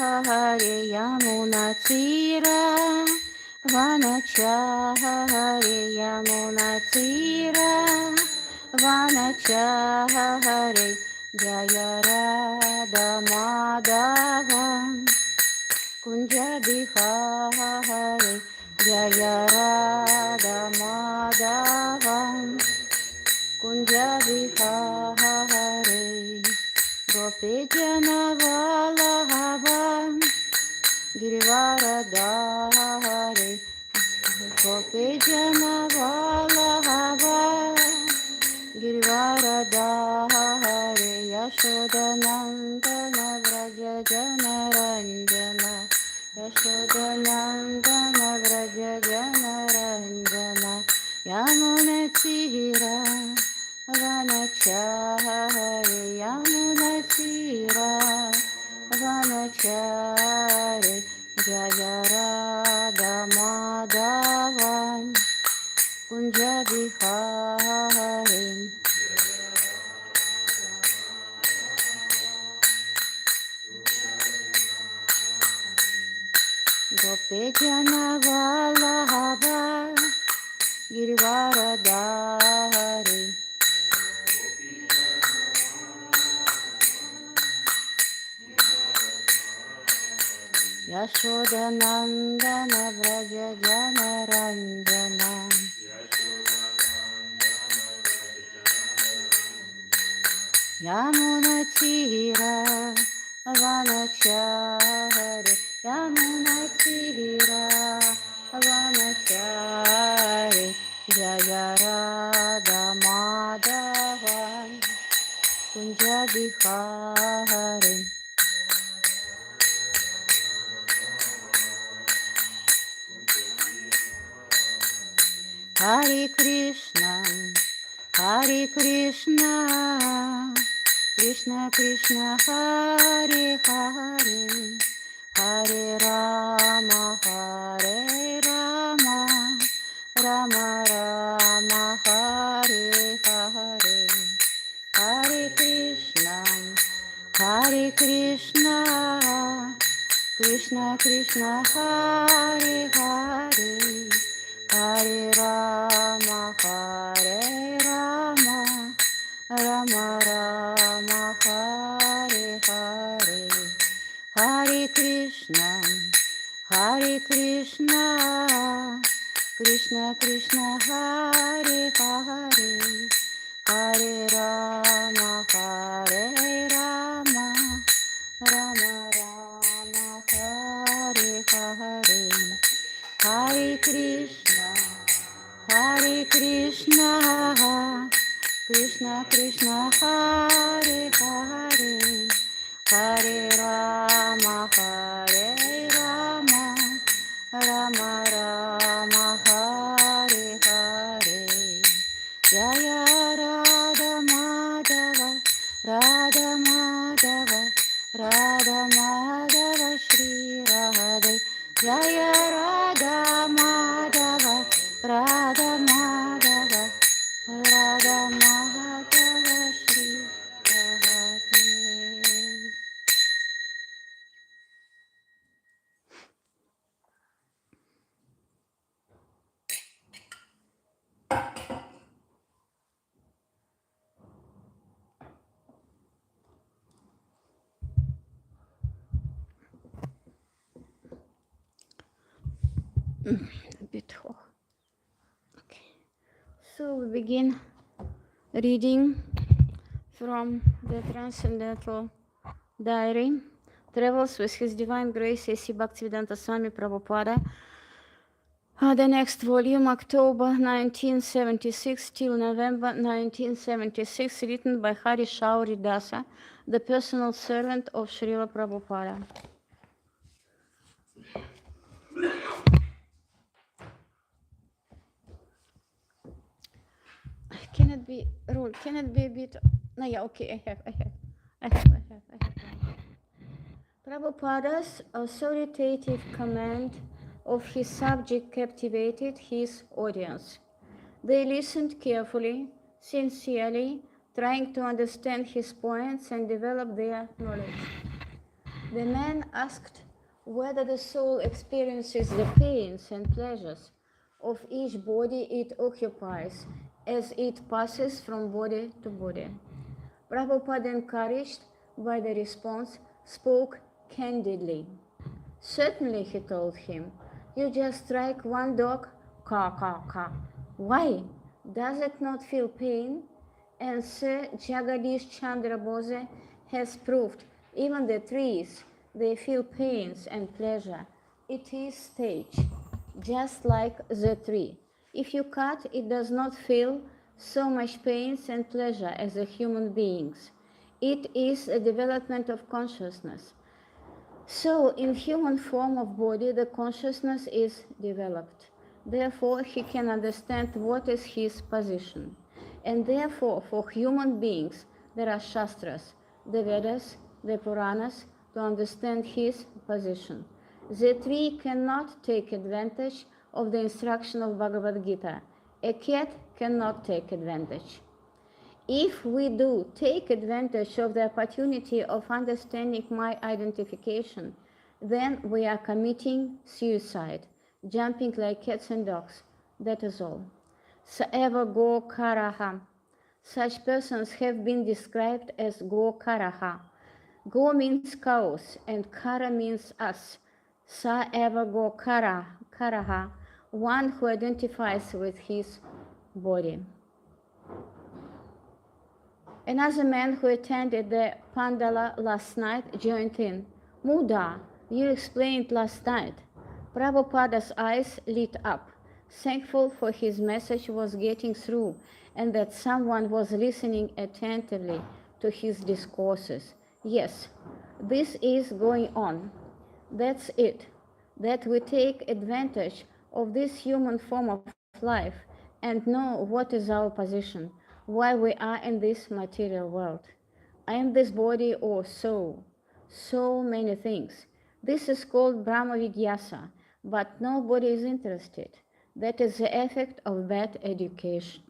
Hare Yamuna Tira Vanachahare Yamuna Tira Vanachahare Jaya Radha Madhava Kunja Bihare Jaya Radha Madhava Kunja Bihare Gopi Jana Vallabha Girivaradhare Gopi Jana Vallabha Girivaradhare Yashodanandana Vraja Janaranjana Yashodanandana Vraja Janaranjana Yamuna Tira Vanachare Yamuna Tira Vanachare Jaya Radha Madhava Kunja Bihare Gopi Jana Vallabha Girivaradhare Yashodanandana Vraja Janaranjana Yamuna Tira Vanachare Yamuna Tira Vanachare Jaya Radha Madhava Kunja Bihare Hare Krishna Krishna Krishna Hare Hare Hare Rama Rama Rama Hare Hare Hare Krishna Krishna Krishna Hare Hare Hare Rama Rama Rama Hare Hare Hare Krishna Krishna Krishna Hare Hare Hare Rama Rama Rama Hare Hare Hare Krishna Krishna Krishna Hare Hare Hare Rama Rama Rama Hare Hare Jaya Radha Madhava Shri Radhe Jaya Radha Madhava Shri Radhe. A bit hoch. Okay. So we begin reading from the Transcendental Diary, Travels with His Divine Grace A.C. Bhaktivedanta Swami Prabhupada. The next volume, October 1976 till November 1976, written by Hari Shauri Dasa, the personal servant of Srila Prabhupada. Can it be rule? Can it be a bit? No, yeah, okay, I have. Prabhupada's authoritative command of his subject captivated his audience. They listened carefully, sincerely, trying to understand his points and develop their knowledge. The man asked whether the soul experiences the pains and pleasures of each body it occupies as it passes from body to body. Prabhupada, encouraged by the response, spoke candidly. Certainly, he told him, you just strike one dog, ka ka ka. Why? Does it not feel pain? And Sir Jagadish Chandra Bose has proved even the trees, they feel pains and pleasure. It is stage, just like the tree. If you cut, it does not feel so much pains and pleasure as the human beings. It is a development of consciousness. So, in human form of body, the consciousness is developed. Therefore, he can understand what is his position. And therefore, for human beings, there are Shastras, the Vedas, the Puranas, to understand his position. The tree cannot take advantage of the instruction of Bhagavad Gita. A cat cannot take advantage. If we do take advantage of the opportunity of understanding my identification, then we are committing suicide, jumping like cats and dogs. That is all. Saeva go karaha. Such persons have been described as go karaha. Go means cows and kara means us. Saeva go karaha, one who identifies with his body. Another man who attended the Pandala last night joined in. Muda, you explained last night. Prabhupada's eyes lit up, thankful for his message was getting through and that someone was listening attentively to his discourses. Yes, this is going on. That's it, that we take advantage of this human form of life and know what is our position, why we are in this material world. I am this body or soul, so many things. This is called Brahma Vigyasa, but nobody is interested. That is the effect of bad education.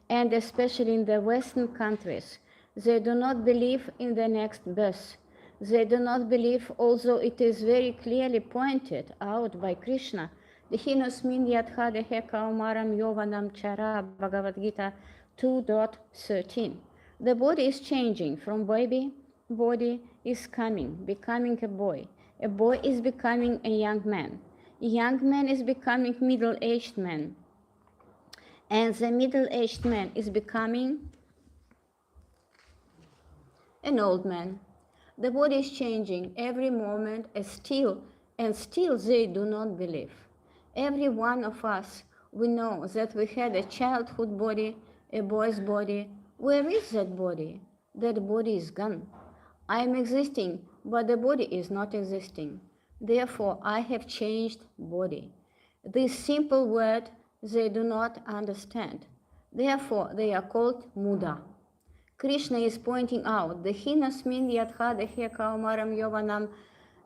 And especially in the Western countries, they do not believe in the next birth. They do not believe, although it is very clearly pointed out by Krishna, Dihinosmin Yadhadehe Kaumaram Yovanam Chara Bhagavad Gita 2.13. The body is changing from baby, body is becoming a boy. A boy is becoming a young man. A young man is becoming middle-aged man. And the middle-aged man is becoming an old man. The body is changing every moment and still they do not believe. Every one of us, we know that we had a childhood body, a boy's body. Where is that body? That body is gone. I am existing, but the body is not existing. Therefore, I have changed body. This simple word they do not understand. Therefore, they are called muda. Krishna is pointing out the hinasmin yadha dehe kaumaram yovanam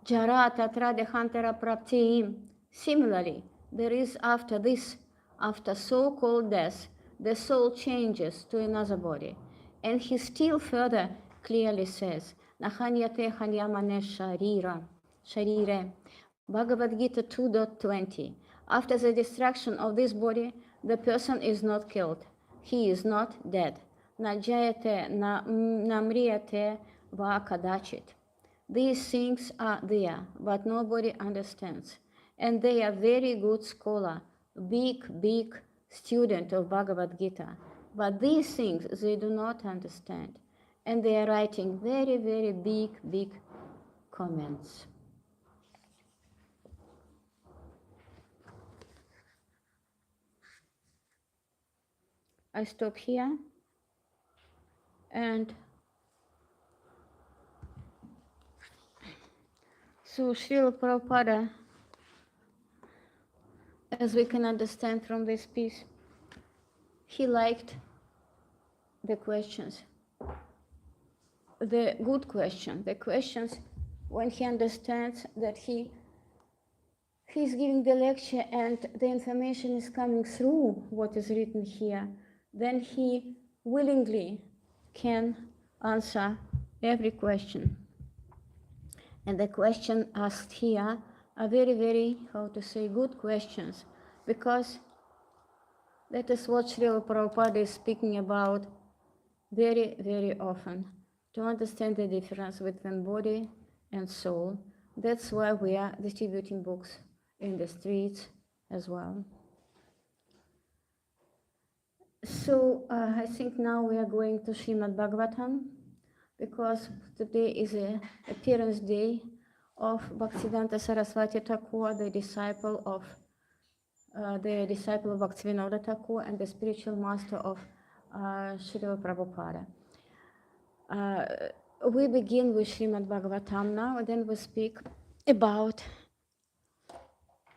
jara tatra dehantara praptiim. Similarly, there is after this, after so-called death, the soul changes to another body. And he still further clearly says, Nahanyate hanyamane sharire. Bhagavad Gita 2.20. After the destruction of this body, the person is not killed. He is not dead. Najayate namriyate va kadachit. These things are there, but nobody understands. And they are very good scholar, big student of Bhagavad Gita. But these things they do not understand. And they are writing very big comments. I stop here. And so Srila Prabhupada, as we can understand from this piece, he liked the questions, the good question, the questions when he understands that he's giving the lecture and the information is coming through what is written here, then he willingly can answer every question. And the question asked here are very, very, how to say, good questions, because that is what Srila Prabhupada is speaking about very, very often, to understand the difference between body and soul. That's why we are distributing books in the streets as well. So I think now we are going to Srimad Bhagavatam, because today is a appearance day of Bhaktivedanta Saraswati Thakur, the disciple of Bhaktivinoda Thakur and the spiritual master of Srila Prabhupada. We begin with Srimad Bhagavatam now, and then we speak about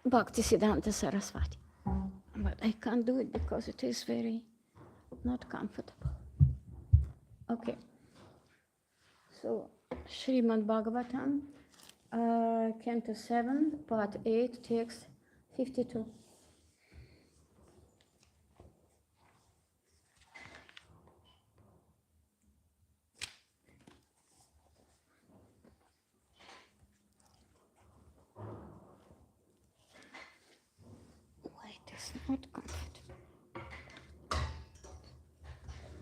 Bhaktisiddhanta Saraswati. But I can't do it because it is very not comfortable. Okay. So, Srimad Bhagavatam, Canto 7, Part 8, Text 52. Why it is not comfortable?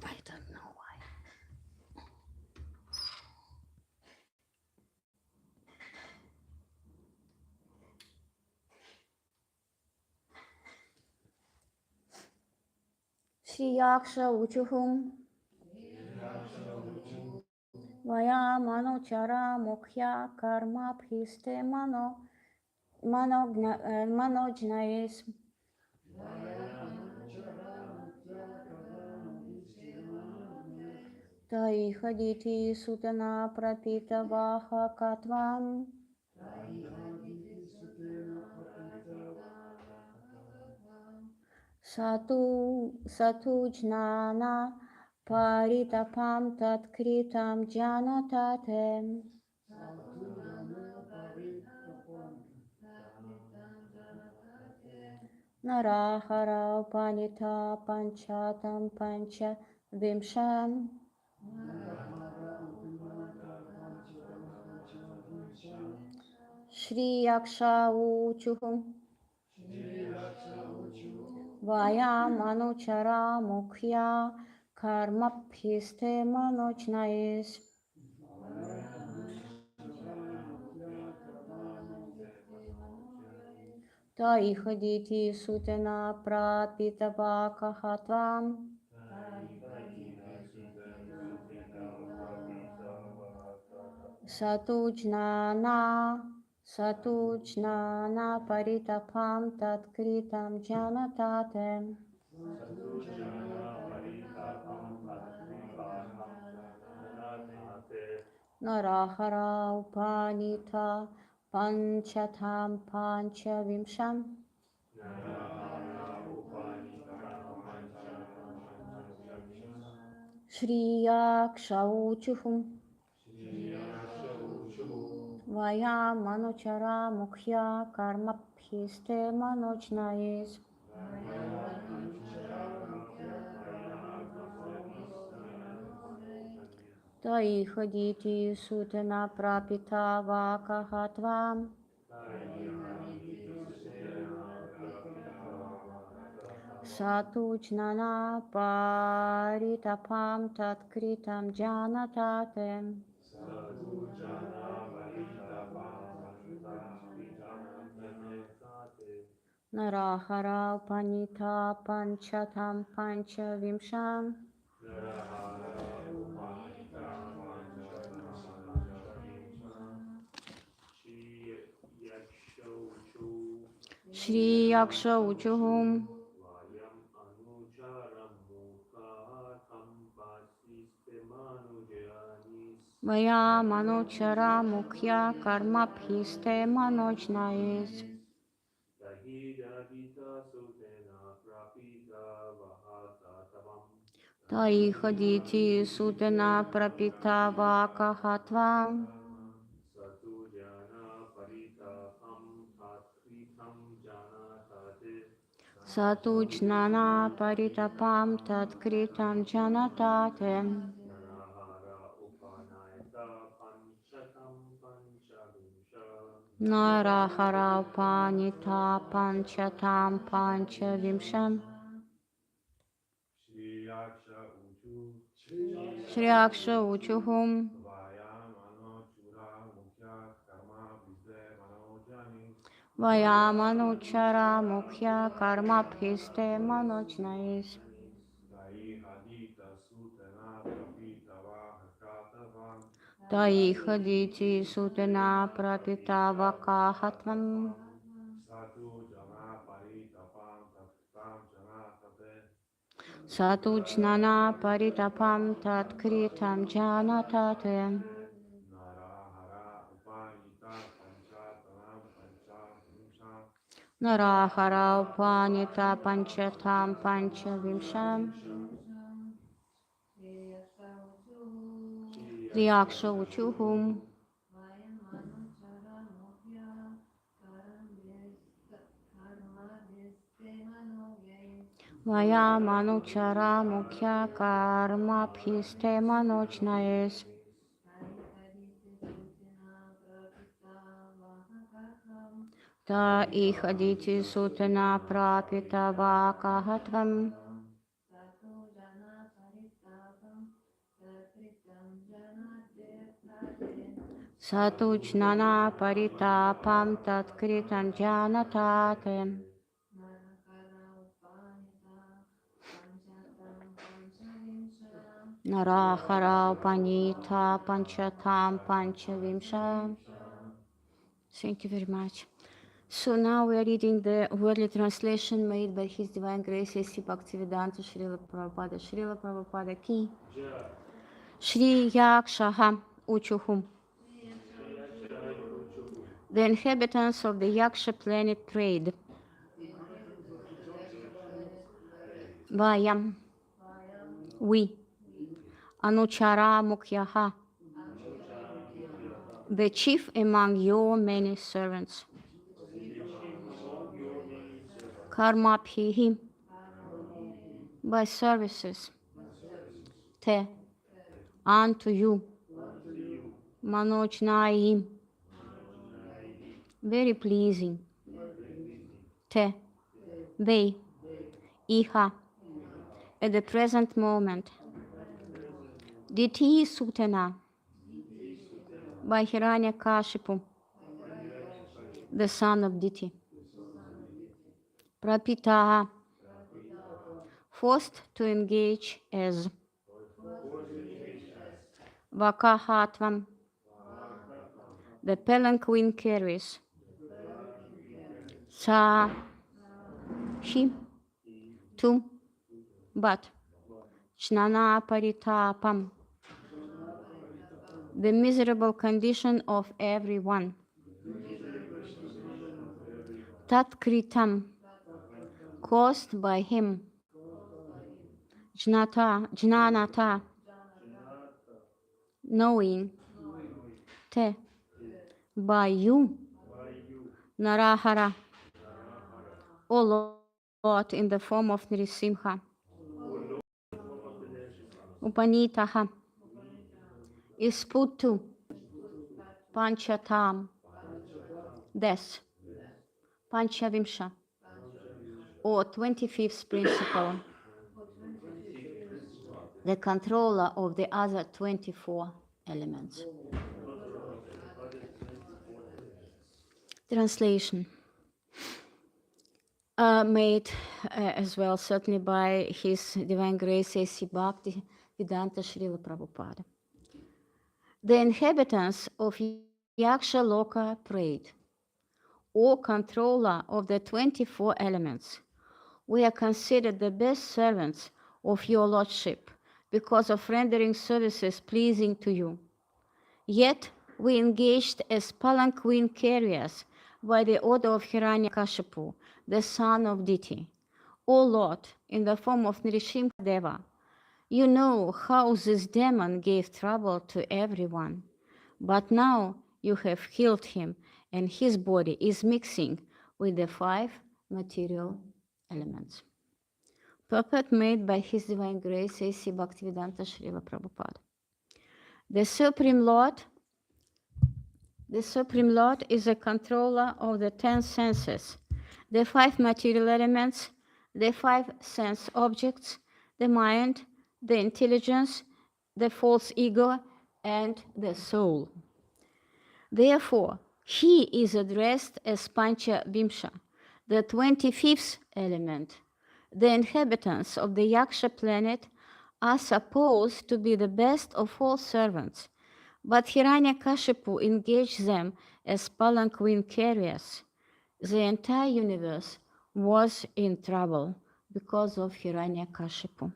I don't know why. Shri Yaksha Uchuhum Vaya Manochara Mukhya Karma Phiste Manojnayes Tai Haditi Sutana Prapita Vaha Katvam Satu Jnana Paritapam Tatkritam Janatatem Narahara Upanita Panchatam Pancha Vimsham Shri Yaksha Uchuhum Vaya Manuchara Mukhya Karmabhiste Manojnayes Tai Haditi Sutana Prapitavaka Hatvam Satu Jnana Paritapam Tatkritam Janatatem Narahara Upanita Panchatam Pancha Vimsham Shri Yaksha Uchuhum Vaya Manuchara Mukhya Karmabhiste Manojnayes Tai Haditi Sutana Prapita Vakahatvam Satu Jnana Paritapam Tatkritam Janatatem Narahara Upanita Panchatam Pancha Vimsham Shri Yaksha Uchuhum Vaya Manochara Mukhya Karmabhiste Manojnayes Tai Haditi Sutana Prapita Vakahatvam Satu Jnana Paritapam Tatkritam Janatatem Narahara Upanita Panchatam Panchavimsham. Shriyaksha Uchuhum. Vayamanuchara Mukhya Karma Phiste Manojnais. Tai Haditi Sutana Pratita Vakahatvam. Satujnana Paritapam Tatkritam Janatate. Narahara Upanita Panchatam Panchavimsham. Triyaksha Uchuhum. Vayamanuchara Mukhya Karma Phiste Manojnais. Ta ihaditi sutana prapita vakahatvam. Satujnana paritapam tatkritam janatate. Narahara Upanita Panchatam Panchavimsha. Thank you very much. So now we are reading the worldly translation made by His Divine Grace A.C. Bhaktivedanta Srila Prabhupada. Srila Prabhupada Ki. Shri Yakshaha Uchuhum. The inhabitants of the Yaksha planet prayed. Vayam. We. Anuchara Mukhyaha. The chief among your many servants. Karma Bhihi. By services. Te. Unto you. Manojnai. Very pleasing. Te. They. Iha. At the present moment. Diti Sutana. By Hiranyakashipu. The son of Diti. Prapitaha. Forced to engage as. Vakahatvam. The palanquin carries. Sa. She. To. But. Jnana paritapam. The miserable condition of everyone. Tatkritam. Caused by him. Jnanata. Knowing. Te. By you. Narahara. O Lord, in the form of Nrisimha. Upanitaha. Is put to. Panchatam. Death. Panchavimsha. Or 25th principle. The controller of the other 24 elements. Translation. Made as well, certainly by His Divine Grace A.C. Bhakti Vedanta Srila Prabhupada. The inhabitants of Yaksha Loka prayed, O controller of the 24 elements, we are considered the best servants of your Lordship because of rendering services pleasing to you. Yet we engaged as palanquin carriers by the order of Hiranyakashipu, the son of Diti. O Lord, in the form of Nrisimha Deva, you know how this demon gave trouble to everyone. But now you have healed him, and his body is mixing with the 5 material elements. Purport made by His Divine Grace A.C. Bhaktivedanta Srila Prabhupada. The Supreme Lord, The Supreme Lord is a controller of the 10 senses, the 5 material elements, the 5 sense objects, the mind, the intelligence, the false ego, and the soul. Therefore, he is addressed as Pancha Vimsha, the 25th element. The inhabitants of the Yaksha planet are supposed to be the best of all servants, but Hiranyakashipu engaged them as palanquin carriers. The entire universe was in trouble because of Hiranyakashipu.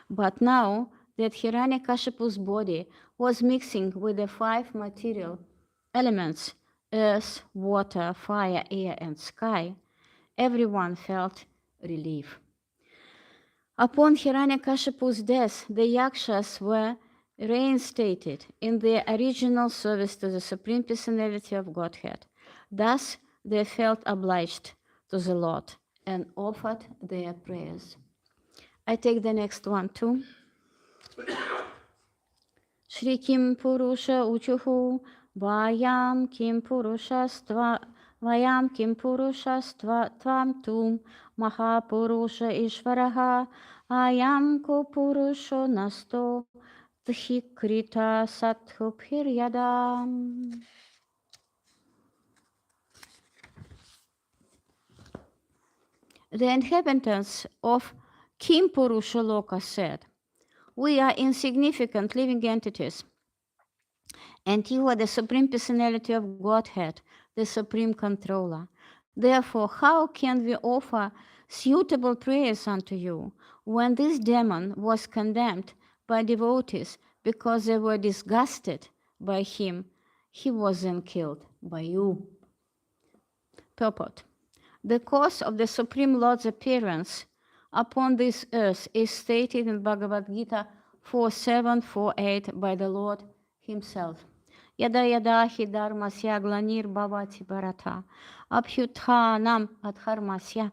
But now that Hiranyakashipu's body was mixing with the 5 material elements, earth, water, fire, air, and sky, everyone felt relief. Upon Hiranyakashipu's death, the Yakshas were reinstated in their original service to the Supreme Personality of Godhead. Thus, they felt obliged to the Lord and offered their prayers. I take the next one too. Shri Kim Purusha Uchuhu Vayam Kim Purushastva Vayam Kim Purushastva Tvam Tum Mahapurusha Ishvaraha Ayam Ko Purusho Nasto Tchikrita Sathuphiryadam. The inhabitants of Kim Purusha Loka said, "We are insignificant living entities, and you are the Supreme Personality of Godhead, the Supreme Controller. Therefore, how can we offer suitable prayers unto you when this demon was condemned by devotees because they were disgusted by him? He was then killed by you." Purport. The cause of the Supreme Lord's appearance upon this earth is stated in Bhagavad Gita 4.7-4.8 by the Lord himself. Yada yada hi dharmasya glanir bhavati bharata abhyuthanam adharmasya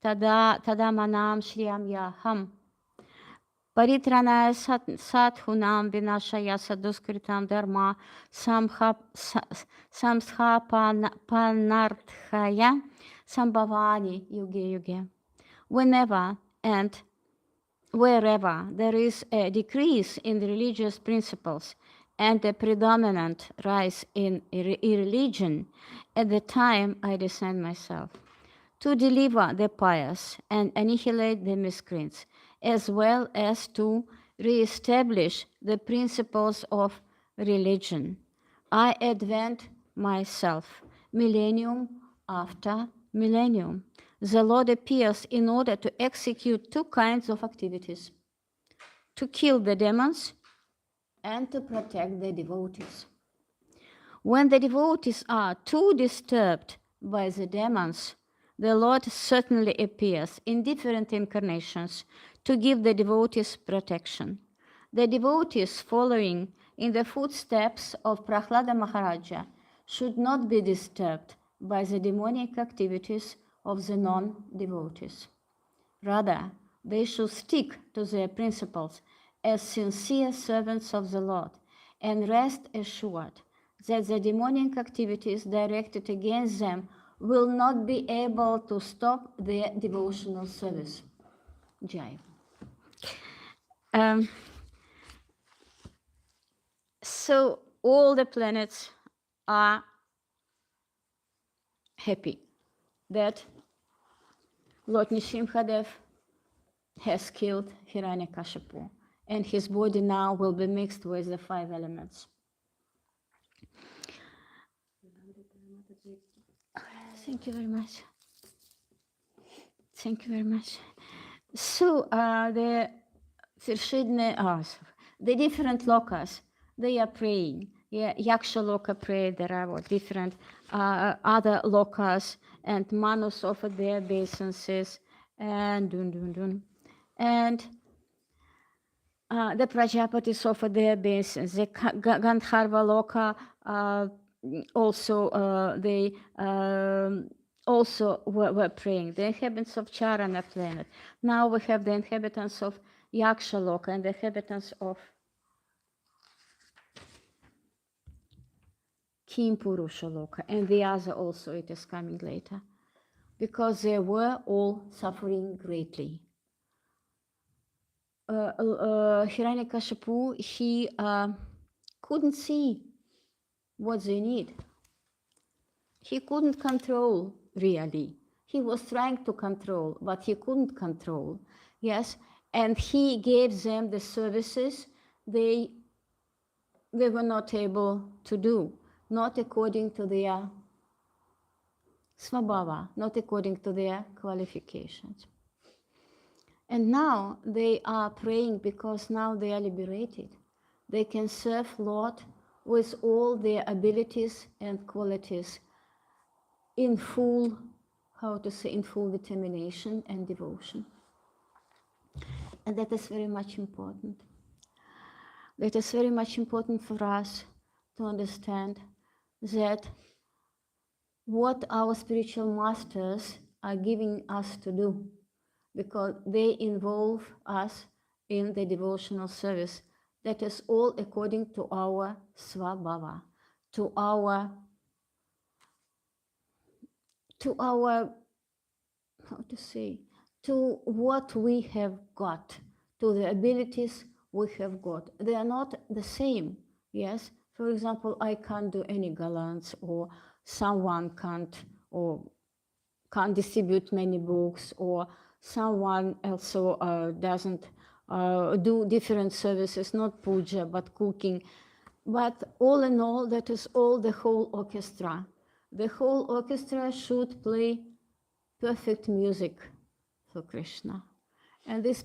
tada manam shriyam yaham paritranaya sadhunam vinashaya saduskritam dharma samshapanarthaya sambhavani yuge yuge. Whenever and wherever there is a decrease in the religious principles and a predominant rise in irreligion, at the time I descend myself to deliver the pious and annihilate the miscreants, as well as to re-establish the principles of religion. I advent myself, millennium after millennium. The Lord appears in order to execute 2 kinds of activities: to kill the demons and to protect the devotees. When the devotees are too disturbed by the demons, the Lord certainly appears in different incarnations to give the devotees protection. The devotees following in the footsteps of Prahlada Maharaja should not be disturbed by the demonic activities of the non-devotees. Rather, they should stick to their principles as sincere servants of the Lord and rest assured that the demonic activities directed against them will not be able to stop their devotional service. Jai. So all the planets are happy that Lord Nrsimhadev has killed Hiranyakashipu, and his body now will be mixed with the 5 elements. Thank you very much. Thank you very much. So the different lokas, they are praying. Yeah, Yaksha Loka pray, there are different other lokas, and Manus offer their obeisances, and and the Prajapatis offer their obeisances. The Gandharva Loka also they also were praying. The inhabitants of Charana planet. Now we have the inhabitants of Yaksha Loka and the inhabitants of Kim Purusha Loka, and the other also, it is coming later, because they were all suffering greatly. Hiranyakashipu, he couldn't see what they need. He couldn't control, really. He was trying to control, but he couldn't control, yes? And he gave them the services they were not able to do, not according to their svabhava, not according to their qualifications. And now they are praying because now they are liberated. They can serve Lord with all their abilities and qualities in full, in full determination and devotion. And that is very much important. That is very much important for us to understand that what our spiritual masters are giving us to do, because they involve us in the devotional service. That is all according to our svabhava, to our, how to say, to what we have got, to the abilities we have got. They are not the same, yes? For example, I can't do any gallants, or someone can't, or can't distribute many books, or someone also doesn't do different services, not puja, but cooking. But all in all, that is all the whole orchestra. The whole orchestra should play perfect music for Krishna. And this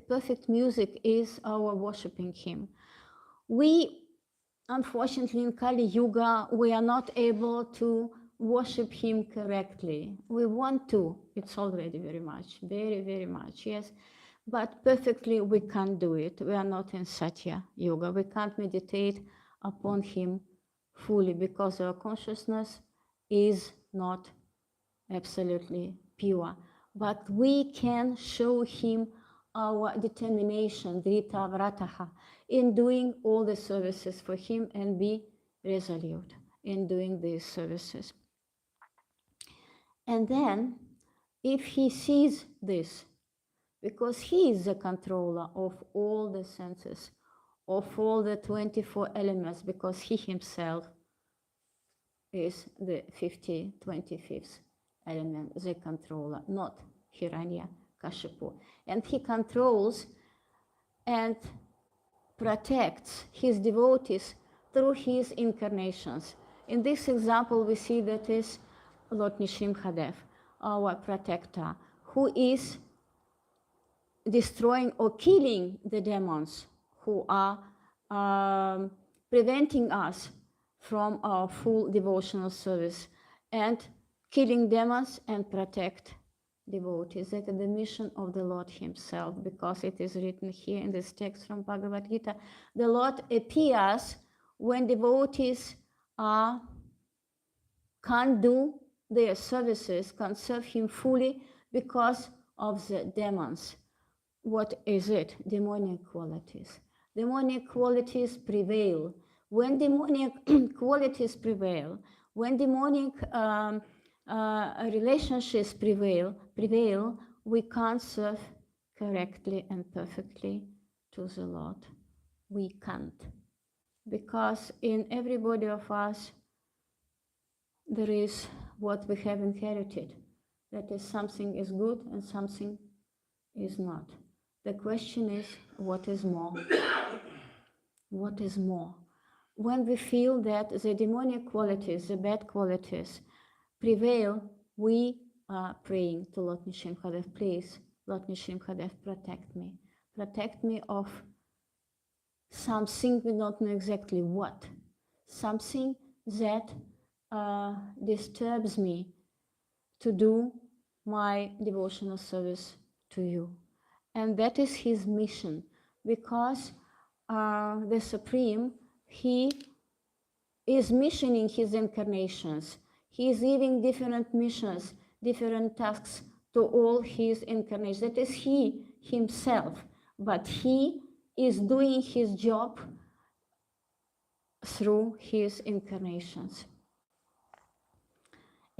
perfect music is our worshipping Him. We, unfortunately, in Kali Yuga, we are not able to worship Him correctly. We want to, it's already very much, very, very much, yes. But perfectly we can't do it. We are not in Satya Yoga. We can't meditate upon Him fully because our consciousness is not absolutely pure. But we can show Him our determination, Drita Vrataha, in doing all the services for Him and be resolute in doing these services. And then, if He sees this, because He is the controller of all the senses, of all the 24 elements, because He Himself is the 25th element, the controller, not Hiranyakashipu. And He controls and protects His devotees through His incarnations. In this example, we see that is Lord Nrsimhadev, our protector, who is destroying or killing the demons who are preventing us from our full devotional service, and killing demons and protect devotees. That is the mission of the Lord Himself, because it is written here in this text from Bhagavad Gita. The Lord appears when devotees can't do their services, can't serve Him fully because of the demons. What is it? Demonic qualities. Demonic qualities prevail. When demonic qualities prevail, when demonic relationships prevail, we can't serve correctly and perfectly to the Lord. We can't. Because in everybody of us, there is what we have inherited. That is, something is good and something is not. The question is, what is more? What is more? When we feel that the demonic qualities, the bad qualities prevail, we are praying to Lord Nrsimhadev, please, Lord Nrsimhadev, protect me. Protect me of something we don't know exactly what. Something that disturbs me to do my devotional service to you. And that is His mission, because the Supreme, He is missioning His incarnations. He is giving different missions, different tasks to all His incarnations. That is He Himself, but He is doing His job through His incarnations.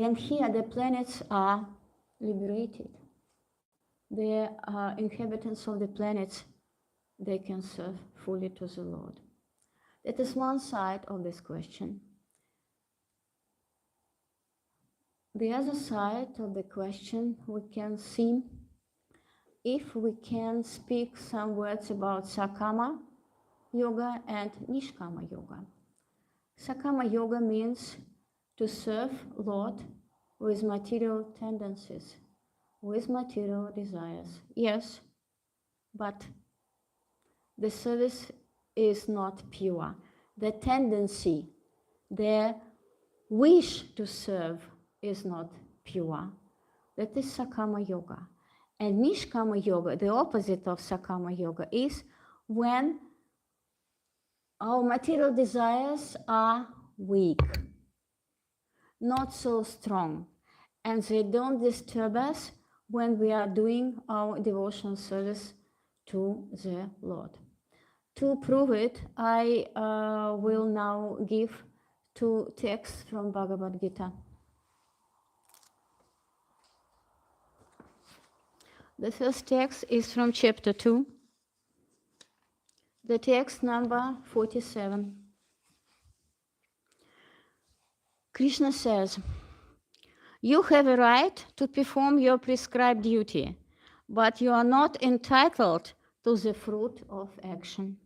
And here the planets are liberated. The inhabitants of the planets, they can serve fully to the Lord. That is one side of this question. The other side of the question, we can see if we can speak some words about Sakama Yoga and Nishkama Yoga. Sakama Yoga means to serve Lord with material tendencies, with material desires. Yes, but the service is not pure. The tendency, the wish to serve is not pure. That is Sakama Yoga. And Nishkama Yoga, the opposite of Sakama Yoga, is when our material desires are weak, not so strong, and they don't disturb us when we are doing our devotional service to the Lord. To prove it, I will now give two texts from Bhagavad Gita. The first text is from chapter 2, the text number 47. Krishna says, "You have a right to perform your prescribed duty, but you are not entitled to the fruit of action.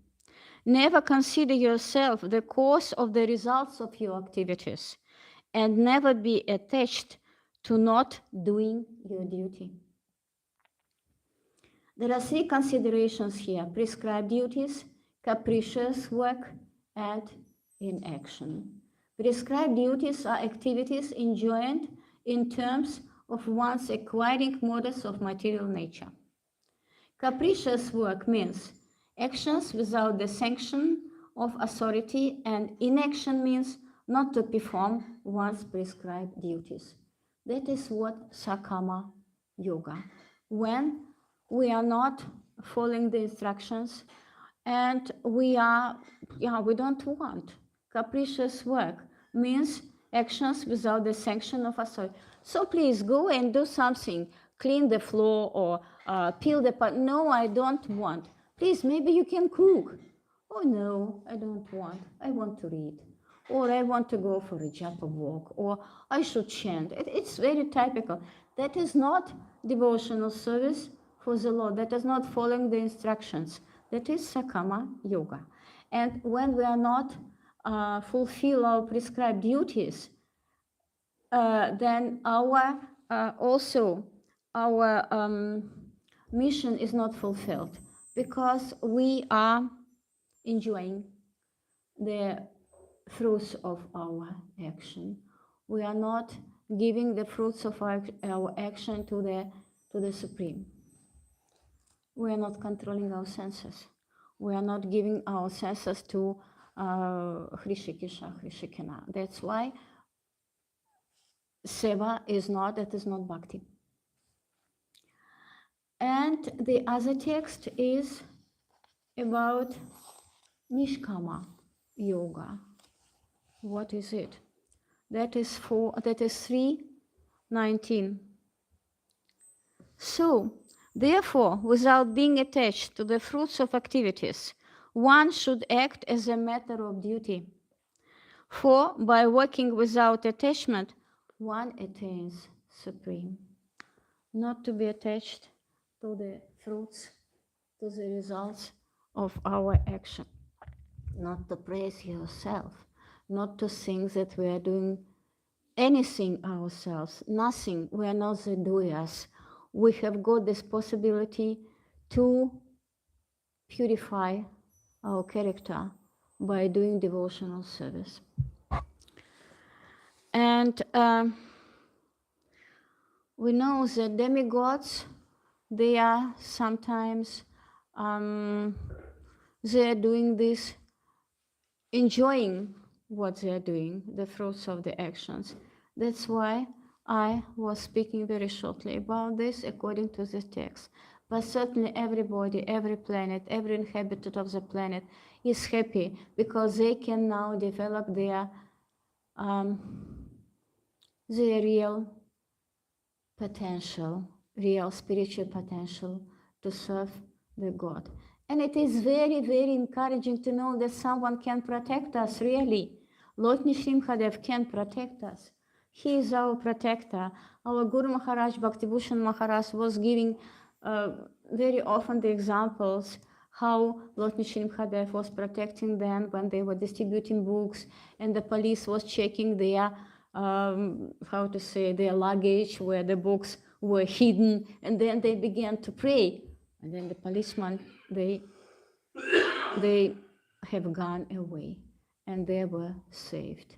Never consider yourself the cause of the results of your activities, and never be attached to not doing your duty." There are three considerations here: prescribed duties, capricious work, and inaction. Prescribed duties are activities enjoined in terms of one's acquiring modes of material nature. Capricious work means actions without the sanction of authority, and inaction means not to perform one's prescribed duties. That is what Sakama Yoga. When we are not following the instructions and we don't want. Capricious work means actions without the sanction of authority. So please go and do something, clean the floor or peel the pot. No, I don't want. Please, maybe you can cook. Oh no, I don't want. I want to read. Or I want to go for a japa walk. Or I should chant. It's very typical. That is not devotional service for the Lord. That is not following the instructions. That is Sakama Yoga. And when we are not fulfill our prescribed duties, then our mission is not fulfilled, because we are enjoying the fruits of our action. We are not giving the fruits of our action to the Supreme. We are not controlling our senses. We are not giving our senses to Hrishikesha, Hrishikena. That's why Seva is not bhakti. And the other text is about Nishkama Yoga. What is it? That is 3:19. So, therefore, without being attached to the fruits of activities, one should act as a matter of duty. For by working without attachment, one attains Supreme. Not to be attached to the fruits, to the results of our action. Not to praise yourself, not to think that we are doing anything ourselves, nothing, we are not the doers. We have got this possibility to purify our character by doing devotional service. And we know that demigods, they are sometimes, they are doing this, enjoying what they are doing, the fruits of the actions. That's why I was speaking very shortly about this according to the text. But certainly everybody, every planet, every inhabitant of the planet is happy because they can now develop their their real potential, real spiritual potential to serve the God. And it is very, very encouraging to know that someone can protect us, really. Lord Nrsimhadev can protect us. He is our protector. Our Guru Maharaj, Bhaktivibhushan Maharaj, was giving very often the examples how Lord Nrsimhadev was protecting them when they were distributing books and the police was checking their, their luggage where the books were hidden, and then they began to pray. And then the policemen, they have gone away and they were saved.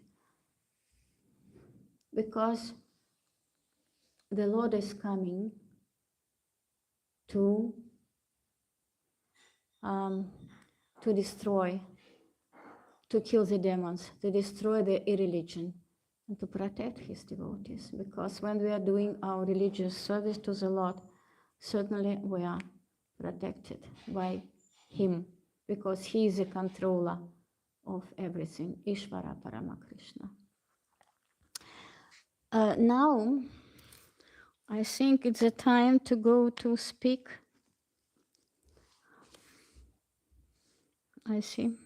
Because the Lord is coming to destroy, to kill the demons, to destroy the irreligion, and to protect his devotees. Because when we are doing our religious service to the Lord, certainly we are protected by him, because he is the controller of everything, Ishvara Paramakrishna. Now, I think it's the time to go to speak. I see.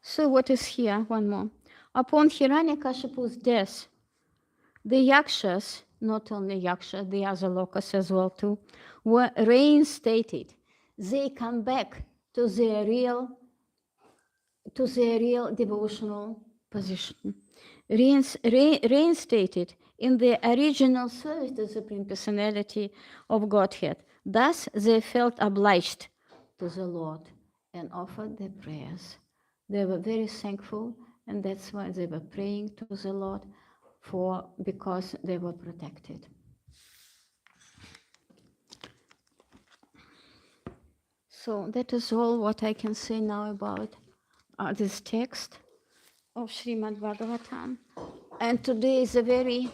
So what is here? One more. Upon Hiranyakashipu's death, the yakshas, not only yaksha, the other lokas as well too, were reinstated. They come back to their real devotional position. Reinstated in the original service to the Supreme Personality of Godhead. Thus they felt obliged to the Lord and offered their prayers. They were very thankful, and that's why they were praying to the Lord, because they were protected. So that is all what I can say now about this text of Srimad Bhagavatam. And today is a very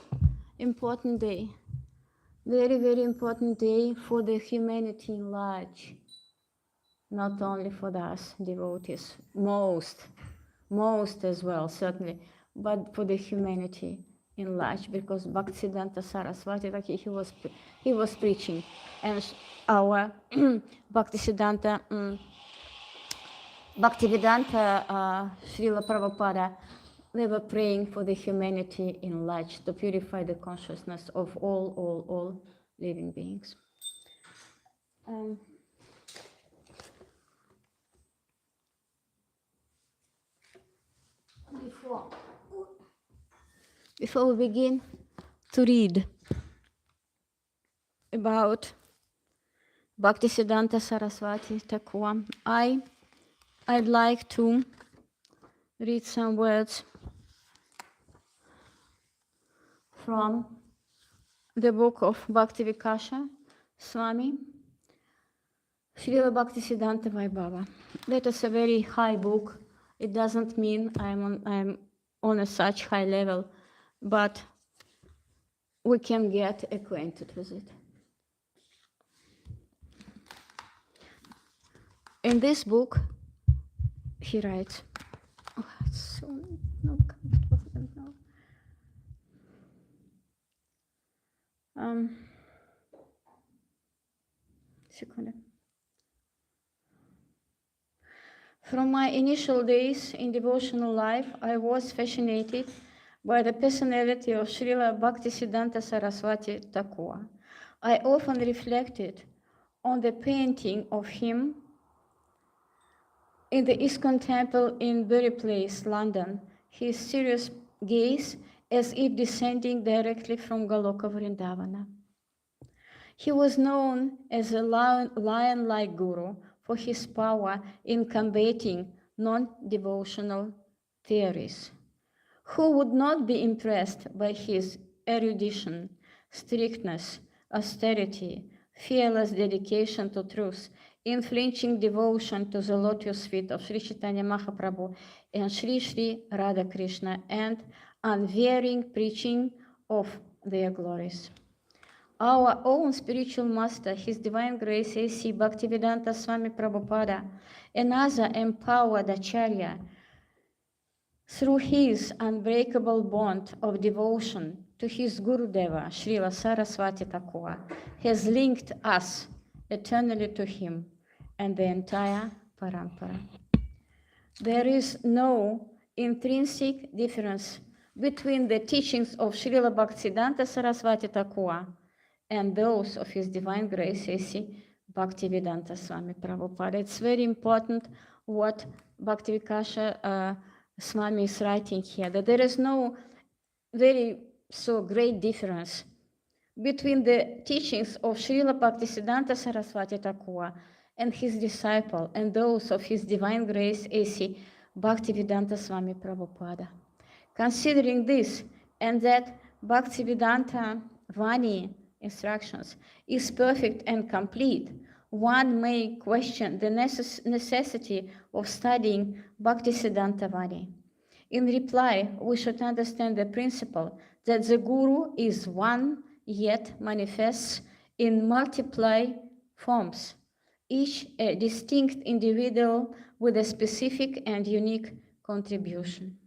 important day, very, very important day for the humanity in large, not only for us devotees, most as well, certainly, but for the humanity in large, because Bhaktisiddhanta Saraswati, he was preaching, and our Bhaktisiddhanta, Bhaktivedanta Srila Prabhupada, they were praying for the humanity in large to purify the consciousness of all living beings. Before we begin to read about Bhaktisiddhanta Saraswati Thakur, I'd like to read some words from the book of Bhaktivikasa Swami, Srila Bhaktisiddhanta Vaibhava. That is a very high book. It doesn't mean I'm on a such high level, but we can get acquainted with it. In this book, he writes, oh, it's so not comfortable now. From my initial days in devotional life, I was fascinated by the personality of Srila Bhaktisiddhanta Saraswati Thakur. I often reflected on the painting of him in the ISKCON temple in Bury Place, London, his serious gaze as if descending directly from Goloka Vrindavana. He was known as a lion-like guru for his power in combating non-devotional theories. Who would not be impressed by his erudition, strictness, austerity, fearless dedication to truth, unflinching devotion to the lotus feet of Sri Chaitanya Mahaprabhu and Sri Sri Radha Krishna, and unvarying preaching of their glories. Our own spiritual master, His Divine Grace A.C. Bhaktivedanta Swami Prabhupada, another empowered Acharya, Through his unbreakable bond of devotion to his Gurudeva, Srila Saraswati Thakur, has linked us eternally to him and the entire parampara. There is no intrinsic difference between the teachings of Srila Bhaktisiddhanta Saraswati Thakur and those of His Divine Grace A.C. Bhaktivedanta Swami Prabhupada. It's very important what Bhaktivikasha Swami is writing here, that there is no very so great difference between the teachings of Srila Bhaktisiddhanta Saraswati Thakur and his disciple and those of His Divine Grace A.C. Bhaktivedanta Swami Prabhupada. Considering this and that Bhaktivedanta Vani instructions is perfect and complete, one may question the necessity of studying Bhaktisiddhanta Vani. In reply, we should understand the principle that the Guru is one yet manifests in multiple forms, each a distinct individual with a specific and unique contribution.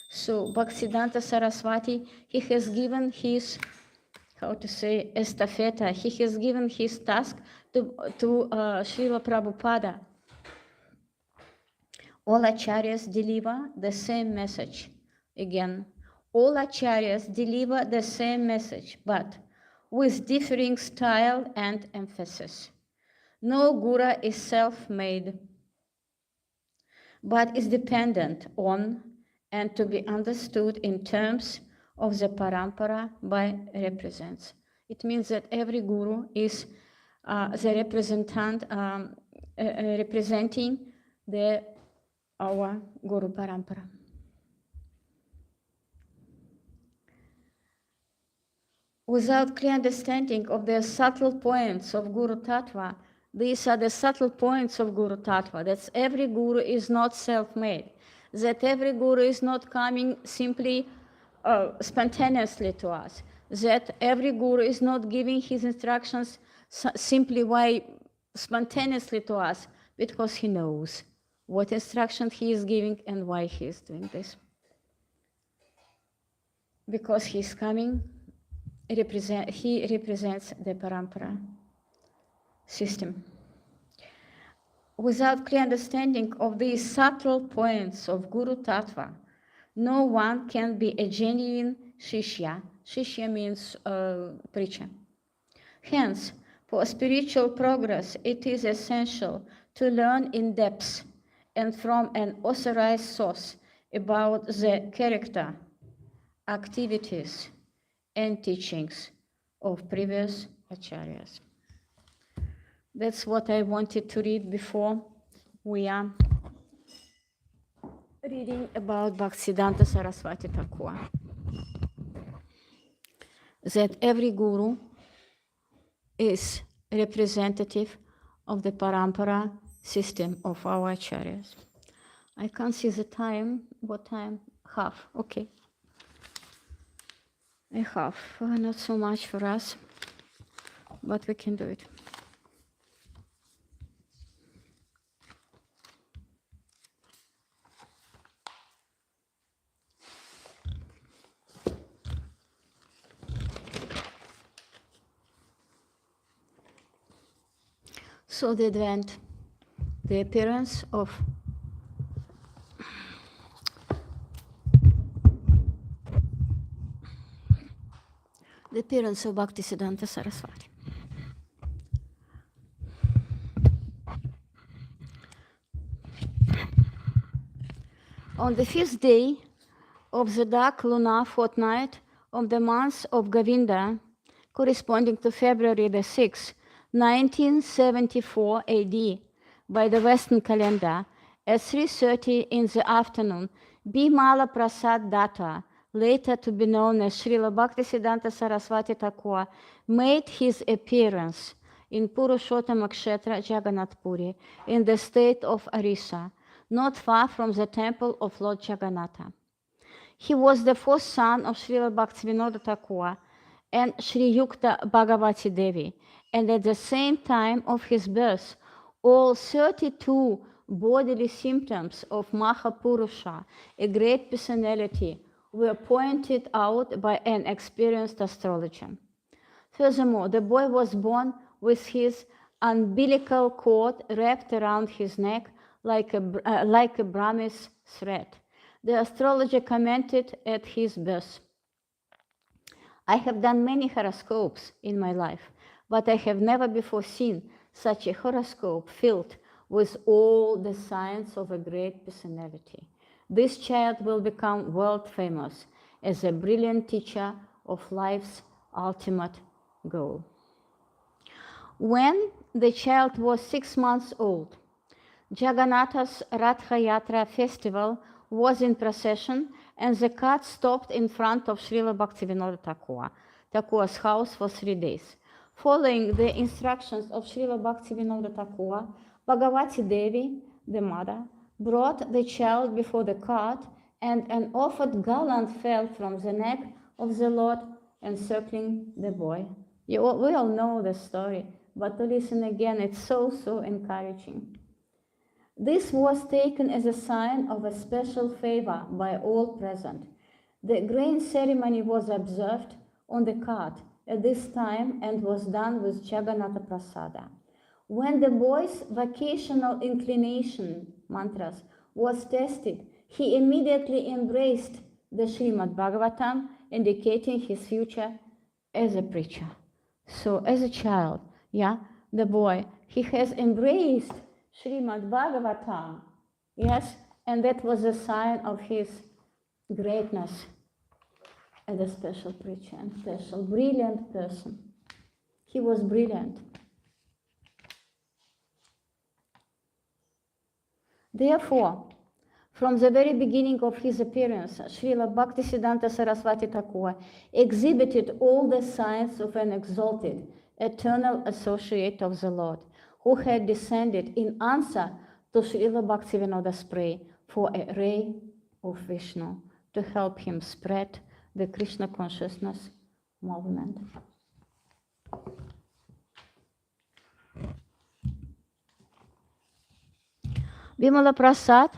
So Bhaktisiddhanta Saraswati, he has given his, estafeta, he has given his task to Srila Prabhupada. All acharyas deliver the same message. Again, all acharyas deliver the same message, but with differing style and emphasis. No guru is self-made, but is dependent on and to be understood in terms of the parampara by represents. It means that every guru is the representant representing our Guru Parampara. Without clear understanding of the subtle points of Guru Tattva, these are the subtle points of Guru Tattva, that every Guru is not self-made, that every Guru is not coming simply spontaneously to us, that every Guru is not giving his instructions simply spontaneously to us, because he knows what instruction he is giving and why he is doing this. Because he is coming, he represents the parampara system. Without clear understanding of these subtle points of Guru Tattva, no one can be a genuine Shishya. Shishya means preacher. Hence, for spiritual progress, it is essential to learn in depth and from an authorized source about the character, activities, and teachings of previous acharyas. That's what I wanted to read before we are reading about Bhaktisiddhanta Saraswati Thakur. That every guru is representative of the parampara system of our acharyas. I can't see the time. What time? Half. Okay. A half. Not so much for us, but we can do it. So the advent, the appearance of Bhaktisiddhanta Saraswati. On the 5th day of the dark lunar fortnight of the month of Govinda, corresponding to February the 6th, 1974 AD, by the Western calendar, at 3:30 in the afternoon, Bimala Prasad Datta, later to be known as Srila Bhaktisiddhanta Saraswati Thakur, made his appearance in Purushottama Kshetra Jagannath Puri in the state of Orissa, not far from the temple of Lord Jagannatha. He was the fourth son of Srila Bhaktivinoda Thakur and Sri Yukta Bhagavati Devi, and at the same time of his birth, all 32 bodily symptoms of Mahapurusha, a great personality, were pointed out by an experienced astrologer. Furthermore, the boy was born with his umbilical cord wrapped around his neck like a Brahmins thread. The astrologer commented at his birth, "I have done many horoscopes in my life, but I have never before seen such a horoscope filled with all the signs of a great personality. This child will become world famous as a brilliant teacher of life's ultimate goal." When the child was 6 months old, Jagannatha's Ratha Yatra festival was in procession, and the cart stopped in front of Srila Bhaktivinoda Thakur's house for 3 days. Following the instructions of Srila Bhaktivinoda Thakur, Bhagavati Devi, the mother, brought the child before the cart, and an offered garland fell from the neck of the Lord, encircling the boy. We all know the story, but to listen again, it's so encouraging. This was taken as a sign of a special favor by all present. The grain ceremony was observed on the cart at this time and was done with Jagannatha Prasada. When the boy's vocational inclination, mantras, was tested, he immediately embraced the Srimad Bhagavatam, indicating his future as a preacher. So as a child, the boy, he has embraced Srimad Bhagavatam, yes, and that was a sign of his greatness as a special preacher and special, brilliant person. He was brilliant. Therefore, from the very beginning of his appearance, Srila Bhaktisiddhanta Saraswati Thakur exhibited all the signs of an exalted, eternal associate of the Lord, who had descended in answer to Srila Bhaktivinoda's prayer for a ray of Vishnu to help him spread the Krishna consciousness movement. Bimala Prasad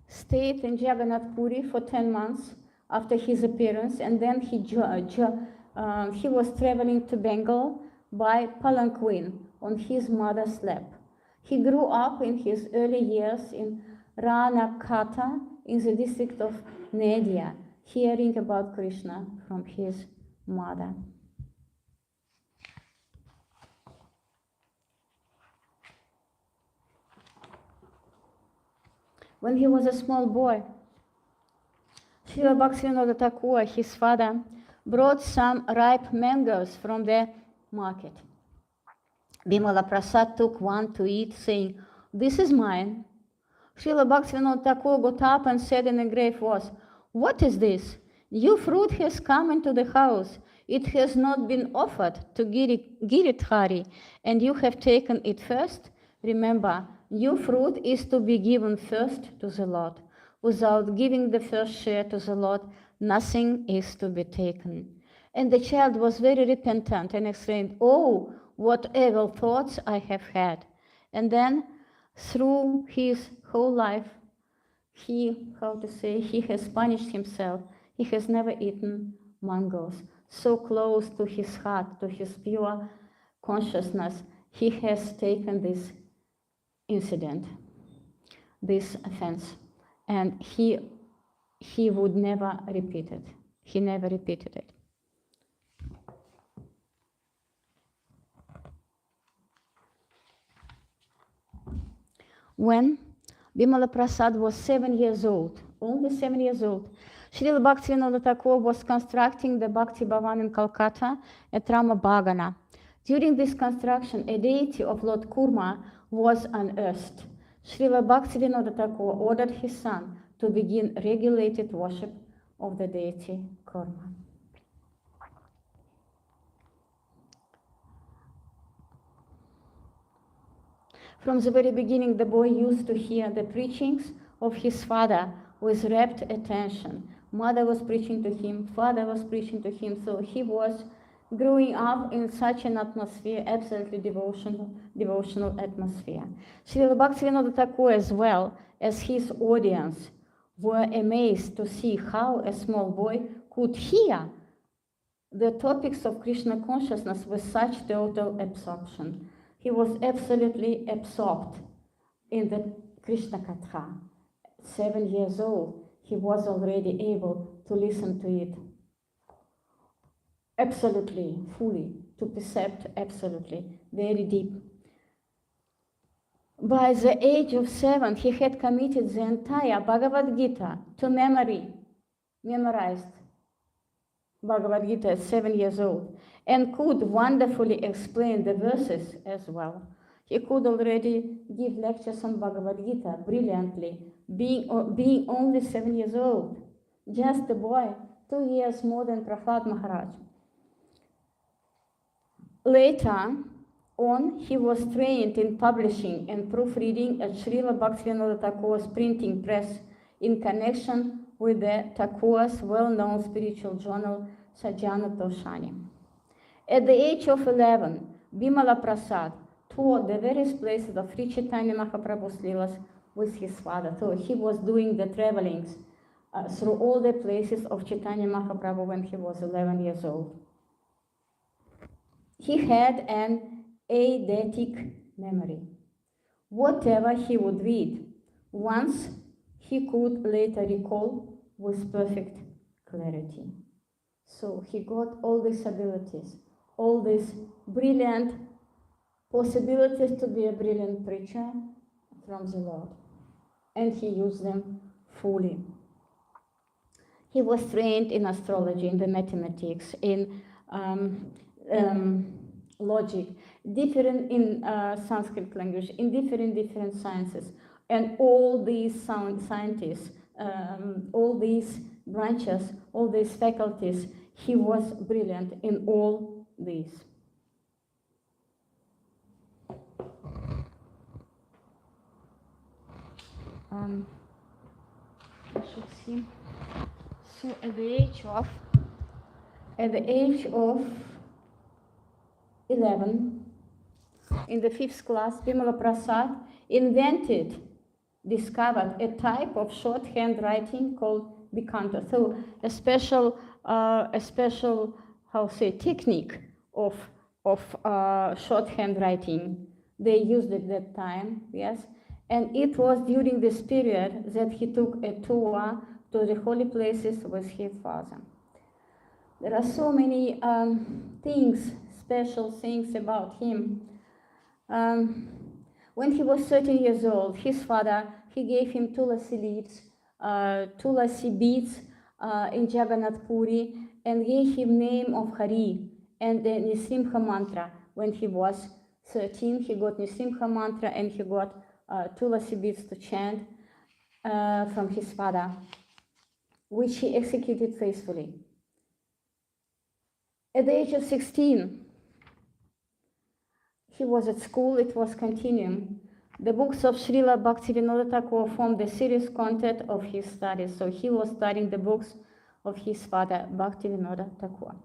stayed in Jagannath Puri for 10 months after his appearance, and then he was traveling to Bengal by palanquin on his mother's lap. He grew up in his early years in Ranakata in the district of Nadia, hearing about Krishna from his mother. When he was a small boy, Srila Bhaktivinoda Thakur, his father, brought some ripe mangoes from the market. Bimala Prasad took one to eat, saying, "This is mine." Srila Bhaktivinoda Thakur got up and said in a grave voice, "What is this? New fruit has come into the house. It has not been offered to Giridhari, and you have taken it first? Remember, new fruit is to be given first to the Lord. Without giving the first share to the Lord, nothing is to be taken." And the child was very repentant and exclaimed, "Oh, what evil thoughts I have had." And then, through his whole life, he has punished himself. He has never eaten mangoes. So close to his heart, to his pure consciousness, he has taken this incident, this offense, and he would never repeat it. He never repeated it. When Bimala Prasad was 7 years old, only 7 years old, Srila Bhaktivinoda Thakur was constructing the Bhakti Bhavan in Calcutta at Ramabhagana. During this construction, a deity of Lord Kurma was unearthed. Srila Bhaktivinoda Thakur ordered his son to begin regulated worship of the deity Kurma. From the very beginning, the boy used to hear the preachings of his father with rapt attention. Mother was preaching to him, father was preaching to him, so he was growing up in such an atmosphere, absolutely devotional atmosphere. Srila Bhaktivinoda Thakur, as well as his audience, were amazed to see how a small boy could hear the topics of Krishna consciousness with such total absorption. He was absolutely absorbed in the Krishna Katha. 7 years old, he was already able to listen to it absolutely, fully, to percept absolutely, very deep. By the age of 7, he had committed the entire Bhagavad Gita to memory, memorized Bhagavad Gita at 7 years old, and could wonderfully explain the verses as well. He could already give lectures on Bhagavad Gita brilliantly, being only 7 years old, just a boy, 2 years more than Prahlad Maharaj. Later on, he was trained in publishing and proofreading at Srila Bhaktivinoda Thakur's printing press in connection with the Thakur's well-known spiritual journal, Sajjana Toshani. At the age of 11, Bimala Prasad toured the various places of Sri Chaitanya Mahaprabhu's Leelas with his father. So he was doing the travelings through all the places of Chaitanya Mahaprabhu when he was 11 years old. He had an eidetic memory. Whatever he would read, once he could later recall with perfect clarity. So he got all these abilities, all these brilliant possibilities to be a brilliant preacher from the Lord. And he used them fully. He was trained in astrology, in the mathematics, in logic, different in Sanskrit language, in different sciences. And all these scientists, all these branches, all these faculties, he was brilliant in all these. I should see. So at the age of 11, in the 5th class, Bimala Prasad discovered a type of shorthand writing called Bikanta. So a special technique of shorthand writing. They used it that time, yes. And it was during this period that he took a tour to the holy places with his father. There are so many special things about him. When he was 13 years old, his father, he gave him tulasi leaves, tulasi beads in Jagannath Puri, and gave him name of Hari and the Nisimha mantra. When he was 13, he got Nisimha mantra and he got tulasi beads to chant from his father, which he executed faithfully. At the age of 16, he was at school, it was continuing. The books of Srila Bhaktivinoda Thakur formed the serious content of his studies, so he was studying the books of his father, Bhaktivinoda Thakur.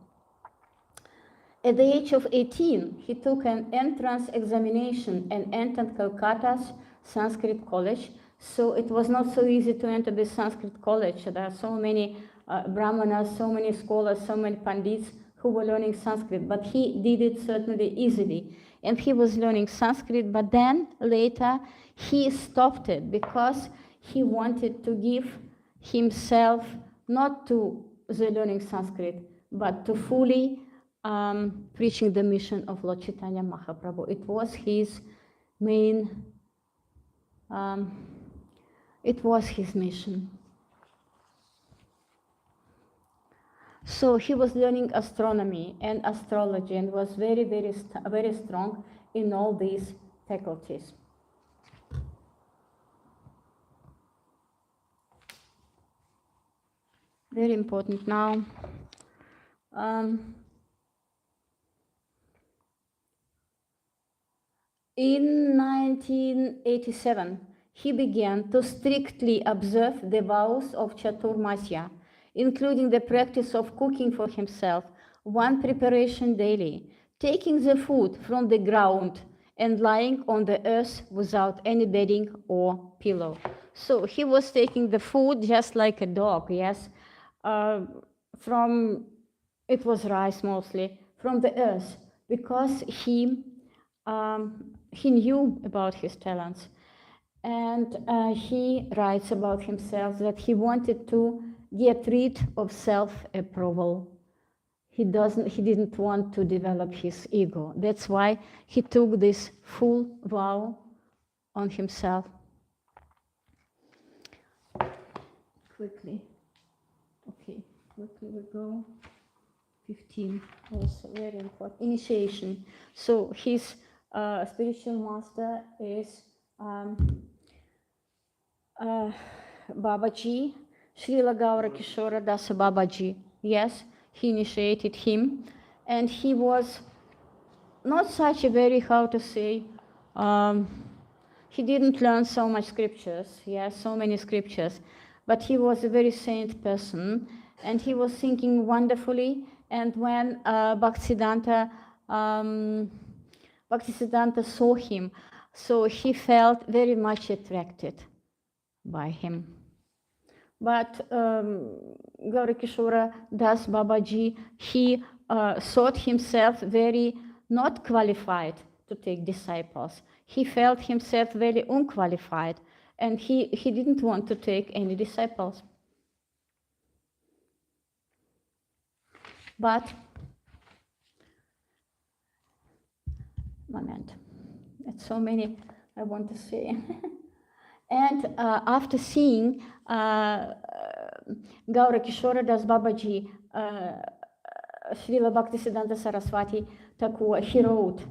At the age of 18, he took an entrance examination and entered Calcutta's Sanskrit College, so it was not so easy to enter the Sanskrit College. There are so many brahmanas, so many scholars, so many pandits who were learning Sanskrit, but he did it certainly easily. And he was learning Sanskrit, but then later he stopped it because he wanted to give himself not to the learning Sanskrit, but to fully preaching the mission of Lord Chaitanya Mahaprabhu. It was his main, it was his mission. So he was learning astronomy and astrology and was very, very strong in all these faculties. Very important now. In 1987, he began to strictly observe the vows of Chaturmasya, including the practice of cooking for himself one preparation daily, taking the food from the ground and lying on the earth without any bedding or pillow. So he was taking the food just like a dog, yes, it was rice mostly, from the earth, because he knew about his talents. And he writes about himself that he wanted to get rid of self-approval. He didn't want to develop his ego. That's why he took this full vow on himself. Quickly we go. 15, also very important. Initiation. So his spiritual master is Babaji, Srila Gaura Kishora Dasa Babaji. Yes, he initiated him, and he was not such a very, how to say, he didn't learn so much scriptures, yes, so many scriptures, but he was a very saint person, and he was thinking wonderfully. And when Bhaktisiddhanta saw him, so he felt very much attracted by him. But Gaurakishora Das Babaji, he thought himself very not qualified to take disciples. He felt himself very unqualified, and he didn't want to take any disciples. But, it's so many I want to say. And after seeing Gaurakishora Das Babaji, Srila Bhaktisiddhanta Saraswati Thakur, he wrote,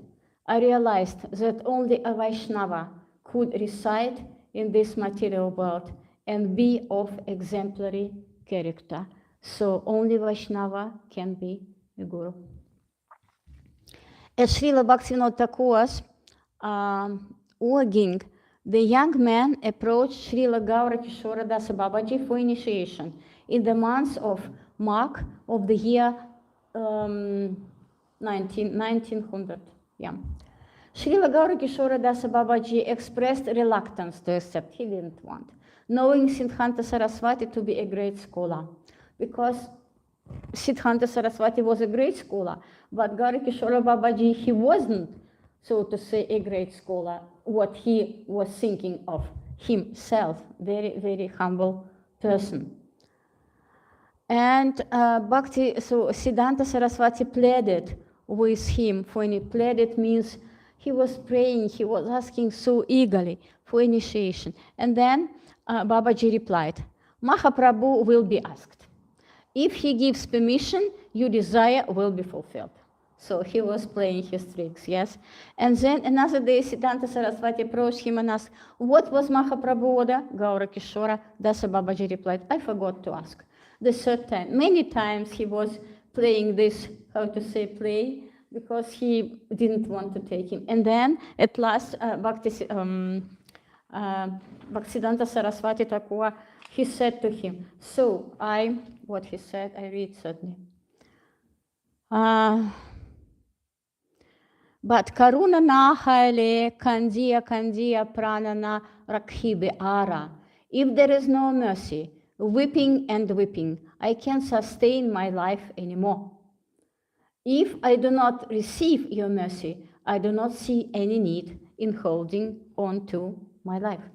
I realized that only a Vaishnava could reside in this material world and be of exemplary character. So only Vaishnava can be a guru. At Srila Bhaktivinoda Thakur's urging, the young man approached Srila Gaurakishora Dasa Babaji for initiation in the month of March of the year 1900. Yeah. Srila Gaurakishora Dasa Babaji expressed reluctance to accept. He didn't want, knowing Siddhanta Saraswati to be a great scholar, because Siddhanta Saraswati was a great scholar, but Gaurakishora Babaji, he wasn't, so to say, a great scholar, what he was thinking of himself, very, very humble person. And Siddhanta Saraswati pleaded with him for any. Pleaded means he was praying, he was asking so eagerly for initiation. And then Babaji replied, Mahaprabhu will be asked. If he gives permission, your desire will be fulfilled. So he was playing his tricks, yes? And then another day, Siddhanta Saraswati approached him and asked, what was Mahaprabhu order? Gaurakishora Dasa Babaji replied, I forgot to ask. The third time, many times he was playing this, how to say, play, because he didn't want to take him. And then at last, Bhaktisiddhanta Saraswati Thakur, he said to him, so what he said, I read certainly. But karuna na haile kandia pranana rakhibe ara. If there is no mercy, weeping and weeping, I can't sustain my life anymore. If I do not receive your mercy, I do not see any need in holding on to my life.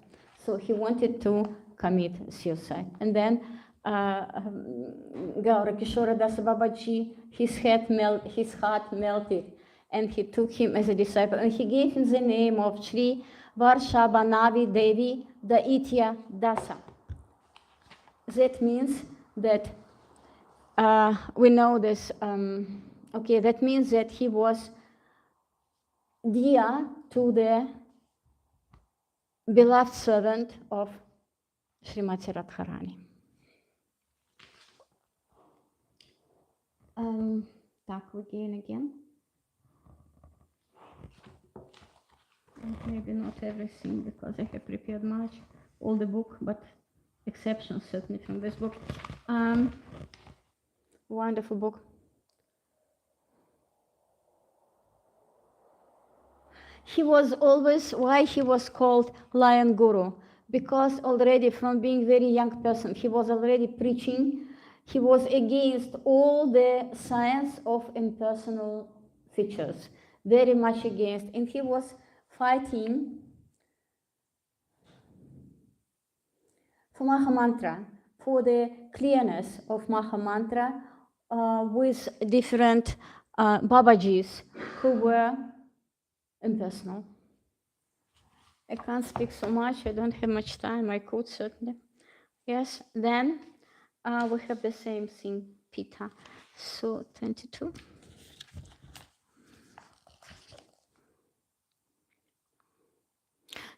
So he wanted to commit suicide. And then Gaurakishora Dasa Babaji, his heart melted, and he took him as a disciple, and he gave him the name of Shri Varshabhanavi Devi Daitya Dasa. That means that we know this, that means that he was dear to the beloved servant of Srimati Radharani. Again. Maybe not everything, because I have prepared much, all the book, but exceptions certainly from this book. Wonderful book. He was always, why he was called Lion Guru? Because already from being very young person, he was already preaching. He was against all the science of impersonal features, very much against. And he was fighting for Mahamantra, for the clearness of Mahamantra with different Babajis who were impersonal. I can't speak so much, I don't have much time, I could certainly. Yes, then we have the same thing, Pita. So 22.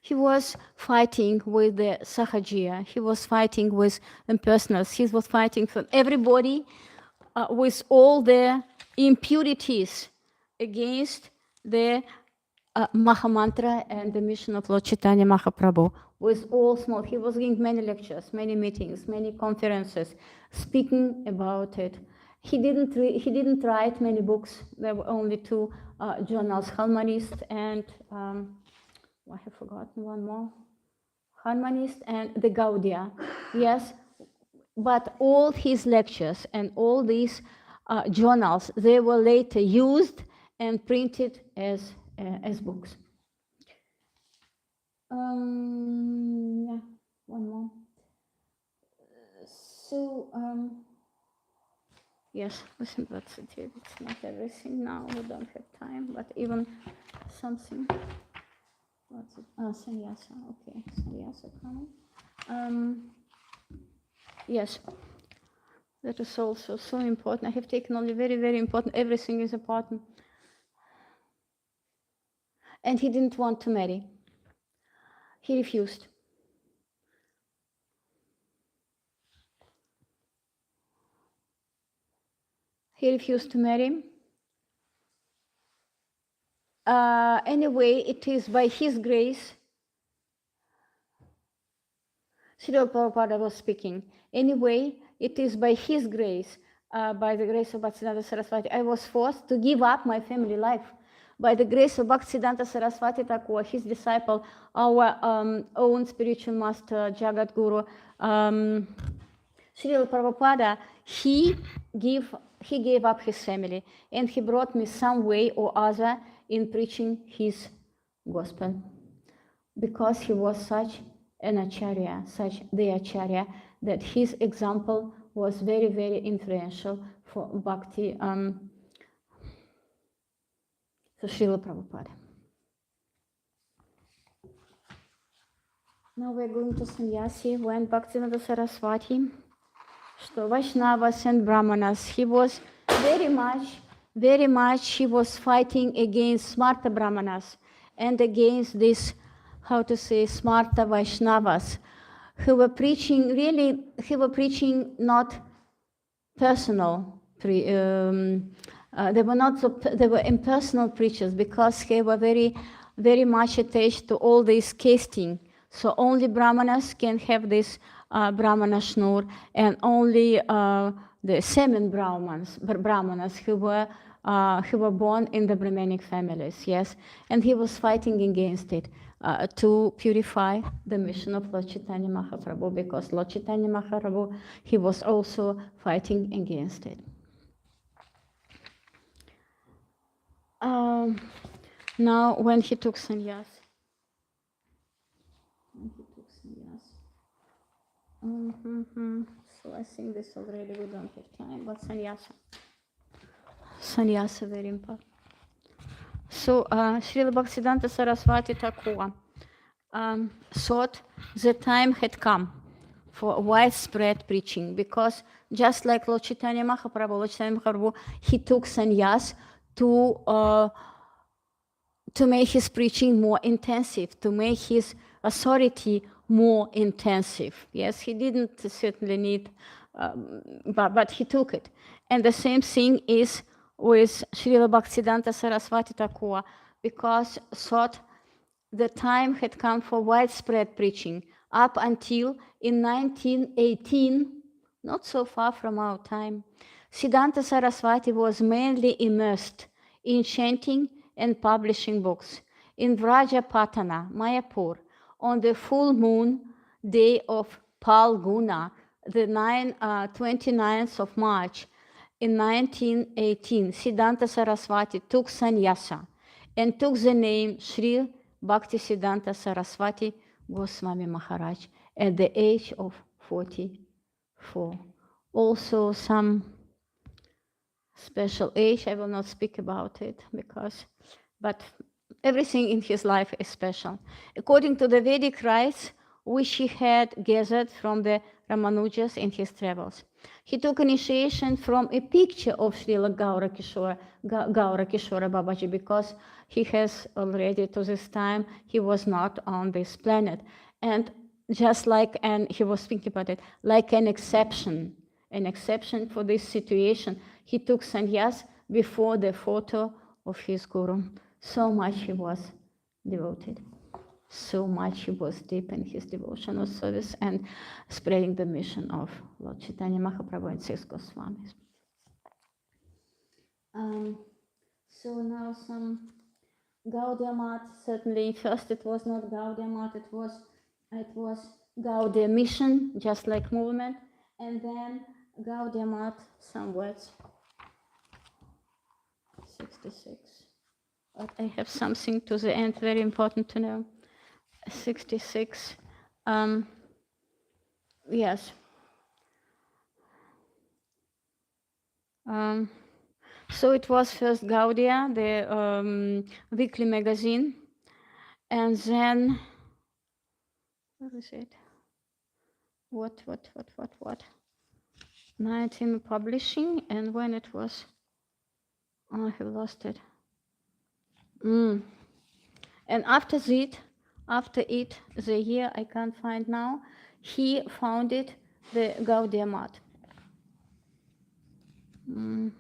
He was fighting with the Sahajiya, he was fighting with impersonals, he was fighting for everybody with all the impurities against the Mahamantra and the mission of Lord Chaitanya Mahaprabhu. With all small, he was giving many lectures, many meetings, many conferences, speaking about it. He didn't write many books. There were only two journals, Harmonist and I have forgotten one more. Harmonist and the Gaudiya. Yes, but all his lectures and all these journals, they were later used and printed as books. Yeah, one more. So, yes, listen, that's it. It's not everything now. We don't have time, but even something. What's it? Sannyasa. Okay, sannyasa coming. Yes, that is also so important. I have taken only very, very important. Everything is important. And he didn't want to marry. He refused. He refused to marry. Anyway, it is by his grace. Srila Prabhupada was speaking. Anyway, it is by his grace, by the grace of Bhaktisiddhanta Saraswati, I was forced to give up my family life. By the grace of Bhaktisiddhanta Saraswati Thakur, his disciple, our own spiritual master, Jagat Guru, Srila Prabhupada, he gave up his family and he brought me some way or other in preaching his gospel, because he was such an acharya, such the acharya, that his example was very, very influential for bhakti, for Srila Prabhupada. Now we're going to Sannyasi when Bhaktisiddhanta Saraswati, so Vaishnavas and Brahmanas, he was very much, he was fighting against Smarta Brahmanas and against this, how to say, Smarta Vaishnavas, who were preaching, not personal, they were impersonal preachers, because they were very, very much attached to all this casting. So only Brahmanas can have this Brahmana shnur, and only the semen Brahmanas who were born in the Brahmanic families, yes. And he was fighting against it to purify the mission of Lord Chaitanya Mahaprabhu, because Lord Chaitanya Mahaprabhu, he was also fighting against it. Now, when he took sannyas, so I think this already, we don't have time, but sannyasa very important. So Srila Bhaktisiddhanta Saraswati Thakur thought the time had come for widespread preaching, because just like Lord Chaitanya Mahaprabhu, he took sannyas to make his preaching more intensive, to make his authority more intensive. Yes, he didn't certainly need, but he took it. And the same thing is with Srila Bhaktisiddhanta Saraswati Thakur, because thought the time had come for widespread preaching, up until in 1918, not so far from our time, Siddhanta Saraswati was mainly immersed in chanting and publishing books. in Vrajapatana, Mayapur, on the full moon day of Palguna, the 29th of March, in 1918, Siddhanta Saraswati took sannyasa and took the name Sri Bhaktisiddhanta Saraswati Goswami Maharaj at the age of 44. Also some special age, I will not speak about it but everything in his life is special. According to the Vedic rites, which he had gathered from the Ramanujas in his travels, he took initiation from a picture of Srila Gaura Kishora Babaji, because he has already, to this time, he was not on this planet. And just like, and he was thinking about it, like an exception for this situation, he took sannyas before the photo of his guru. So much he was devoted. So much he was deep in his devotional service and spreading the mission of Lord Chaitanya Mahaprabhu and six Goswamis. So now some Gaudiya Math. Certainly, first it was not Gaudiya Math, it was Gaudiya Mission, just like movement, and then Gaudiya Math, some words. 66. But I have something to the end, very important to know. 66. Yes. So it was first Gaudiya, the weekly magazine, and then, where is it? What? 19 publishing, and when it was, oh, I have lost it. And after it, the year I can't find now, he founded the Gaudiya Math. Where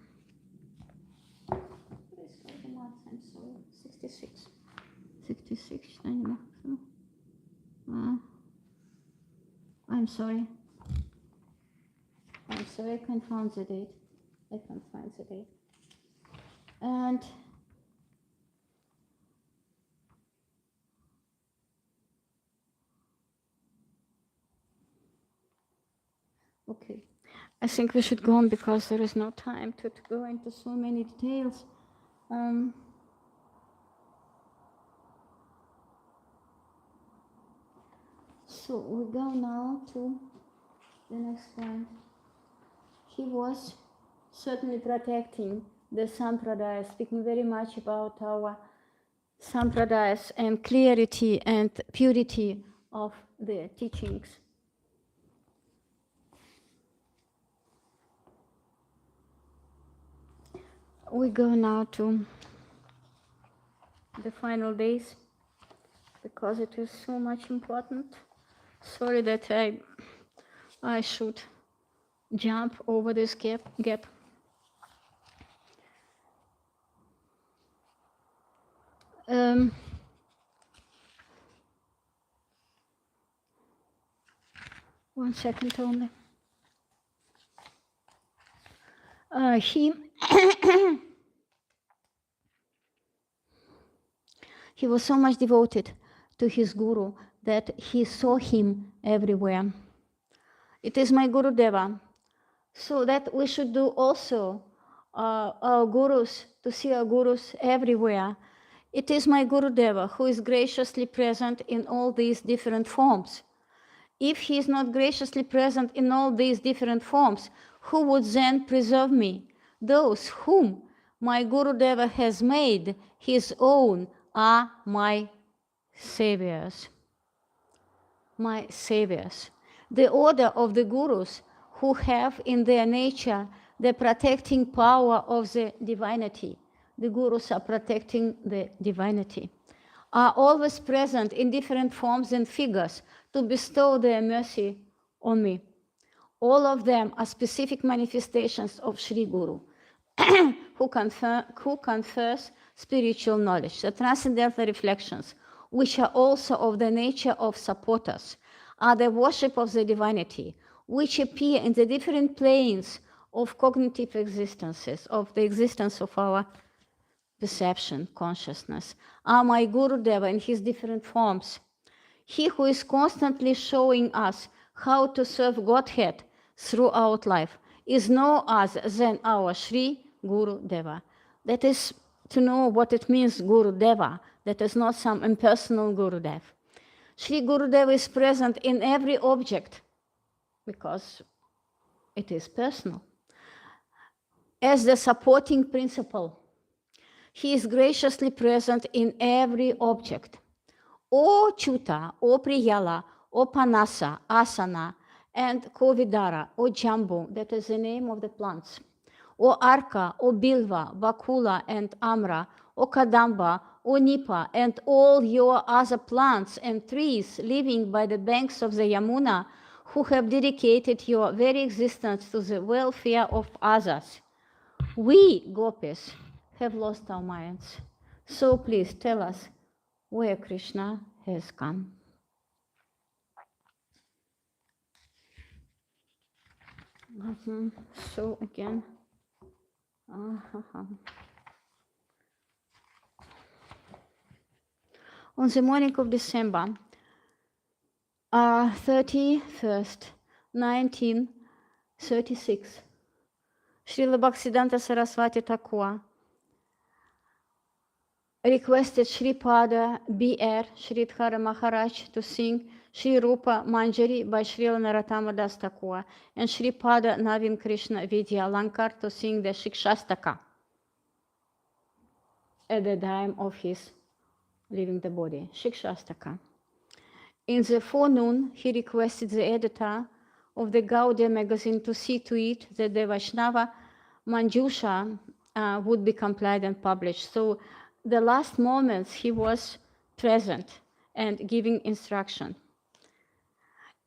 is Gaudiya Math? I'm sorry, 66. 66. I'm sorry, I can't find the date. And okay, I think we should go on because there is no time to go into so many details. So we go now to the next point. He was certainly protecting the sampradayas, speaking very much about our sampradayas and clarity and purity of the teachings. We go now to the final days, because it is so much important. Sorry that I should jump over this gap. 1 second only. He was so much devoted to his guru that he saw him everywhere. It is my Guru Deva. So that we should do also our gurus, to see our gurus everywhere. It is my Guru Deva who is graciously present in all these different forms. If he is not graciously present in all these different forms, who would then preserve me? Those whom my Guru Deva has made his own are my saviors. My saviors. The order of the gurus who have in their nature the protecting power of the divinity. The gurus are protecting the divinity. Are always present in different forms and figures to bestow their mercy on me. All of them are specific manifestations of Sri Guru, who confers spiritual knowledge, the transcendental reflections, which are also of the nature of supporters, are the worship of the divinity, which appear in the different planes of cognitive existences, of the existence of our perception, consciousness, are my Gurudeva in his different forms. He who is constantly showing us how to serve Godhead throughout life is no other than our Sri Guru Deva. That is to know what it means, Guru Deva. That is not some impersonal Gurudev. Sri Gurudeva is present in every object because it is personal. As the supporting principle, he is graciously present in every object. O Chuta, O Priyala, O Panasa, Asana, and Kovidara, O Jambu, that is the name of the plants. O Arka, O Bilva, Bakula, and Amra, O Kadamba, O Nipa, and all your other plants and trees living by the banks of the Yamuna, who have dedicated your very existence to the welfare of others. We, gopis, have lost our minds. So please tell us where Krishna has come. So again, on the morning of December 31st, 1936, Srila Bhaktisiddhanta Saraswati Thakur requested Sripada B.R. Sridhara Maharaj to sing Sri Rupa Manjari by Srila Narottama Das Thakur and Sripada Navin Krishna Vidya Lankar to sing the Shikshastaka at the time of his leaving the body, Shikshastaka. In the forenoon, he requested the editor of the Gaudiya magazine to see to it that the Vaishnava Manjusha would be complied and published. So the last moments he was present and giving instruction.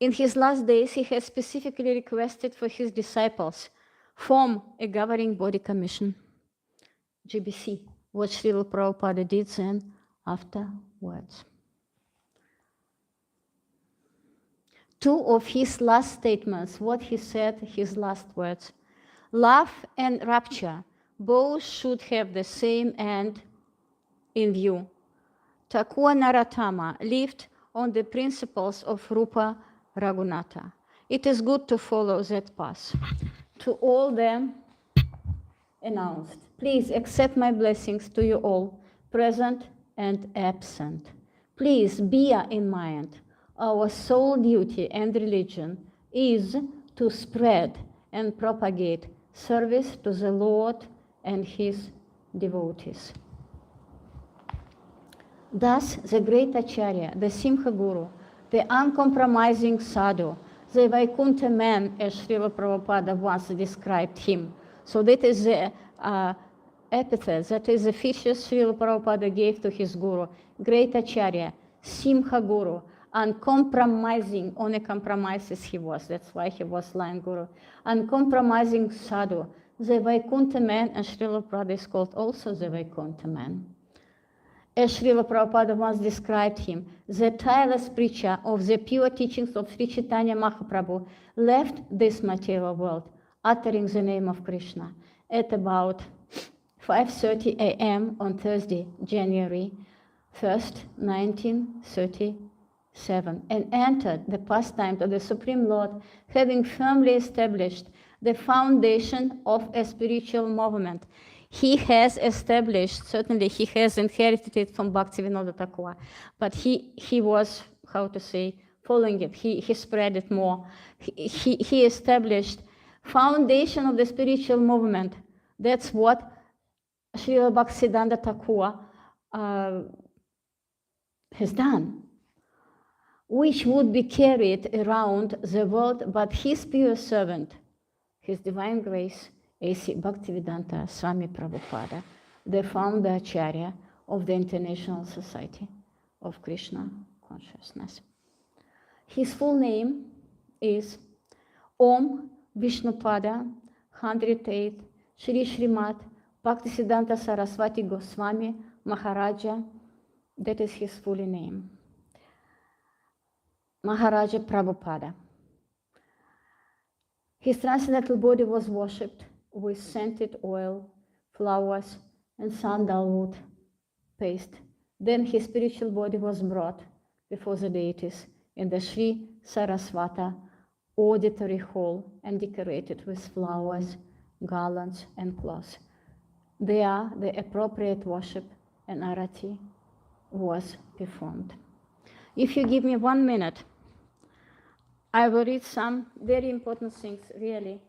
In his last days, he has specifically requested for his disciples form a governing body commission, GBC, what Srila Prabhupada did then afterwards. Two of his last statements, what he said, his last words. Love and rapture, both should have the same end in view. Thakur Narottama lived on the principles of Rupa Raghunatha. It is good to follow that path. To all them announced, please accept my blessings to you all, present and absent. Please bear in mind, our sole duty and religion is to spread and propagate service to the Lord and his devotees. Thus, the great Acharya, the Simha Guru, the uncompromising sadhu, the Vaikuntha man, as Srila Prabhupada once described him. So that is the epithet, that is the features Srila Prabhupada gave to his Guru. Great Acharya, Simha Guru, uncompromising, only compromises he was, that's why he was Lion Guru. Uncompromising sadhu, the Vaikuntha man, and Srila Prabhupada is called also the Vaikuntha man. As Srila Prabhupada once described him, the tireless preacher of the pure teachings of Sri Chaitanya Mahaprabhu left this material world, uttering the name of Krishna at about 5:30 a.m. on Thursday, January 1st, 1937, and entered the pastime of the Supreme Lord, having firmly established the foundation of a spiritual movement. He has established, certainly he has inherited it from Bhaktivinoda Thakur, but he was, how to say, following it. He spread it more. He established foundation of the spiritual movement. That's what Srila Bhaktisiddhanta Thakur has done, which would be carried around the world, but his pure servant, His Divine Grace, A.C. Bhaktivedanta Swami Prabhupada, the founder Acharya of the International Society of Krishna Consciousness. His full name is Om Vishnupada 108 Shri Srimad Bhaktisiddhanta Saraswati Goswami Maharaja. That is his full name. Maharaja Prabhupada. His transcendental body was worshipped with scented oil, flowers, and sandalwood paste. Then his spiritual body was brought before the deities in the Sri Saraswata auditory hall and decorated with flowers, garlands, and cloths. There, the appropriate worship and arati was performed. If you give me 1 minute, I will read some very important things, really.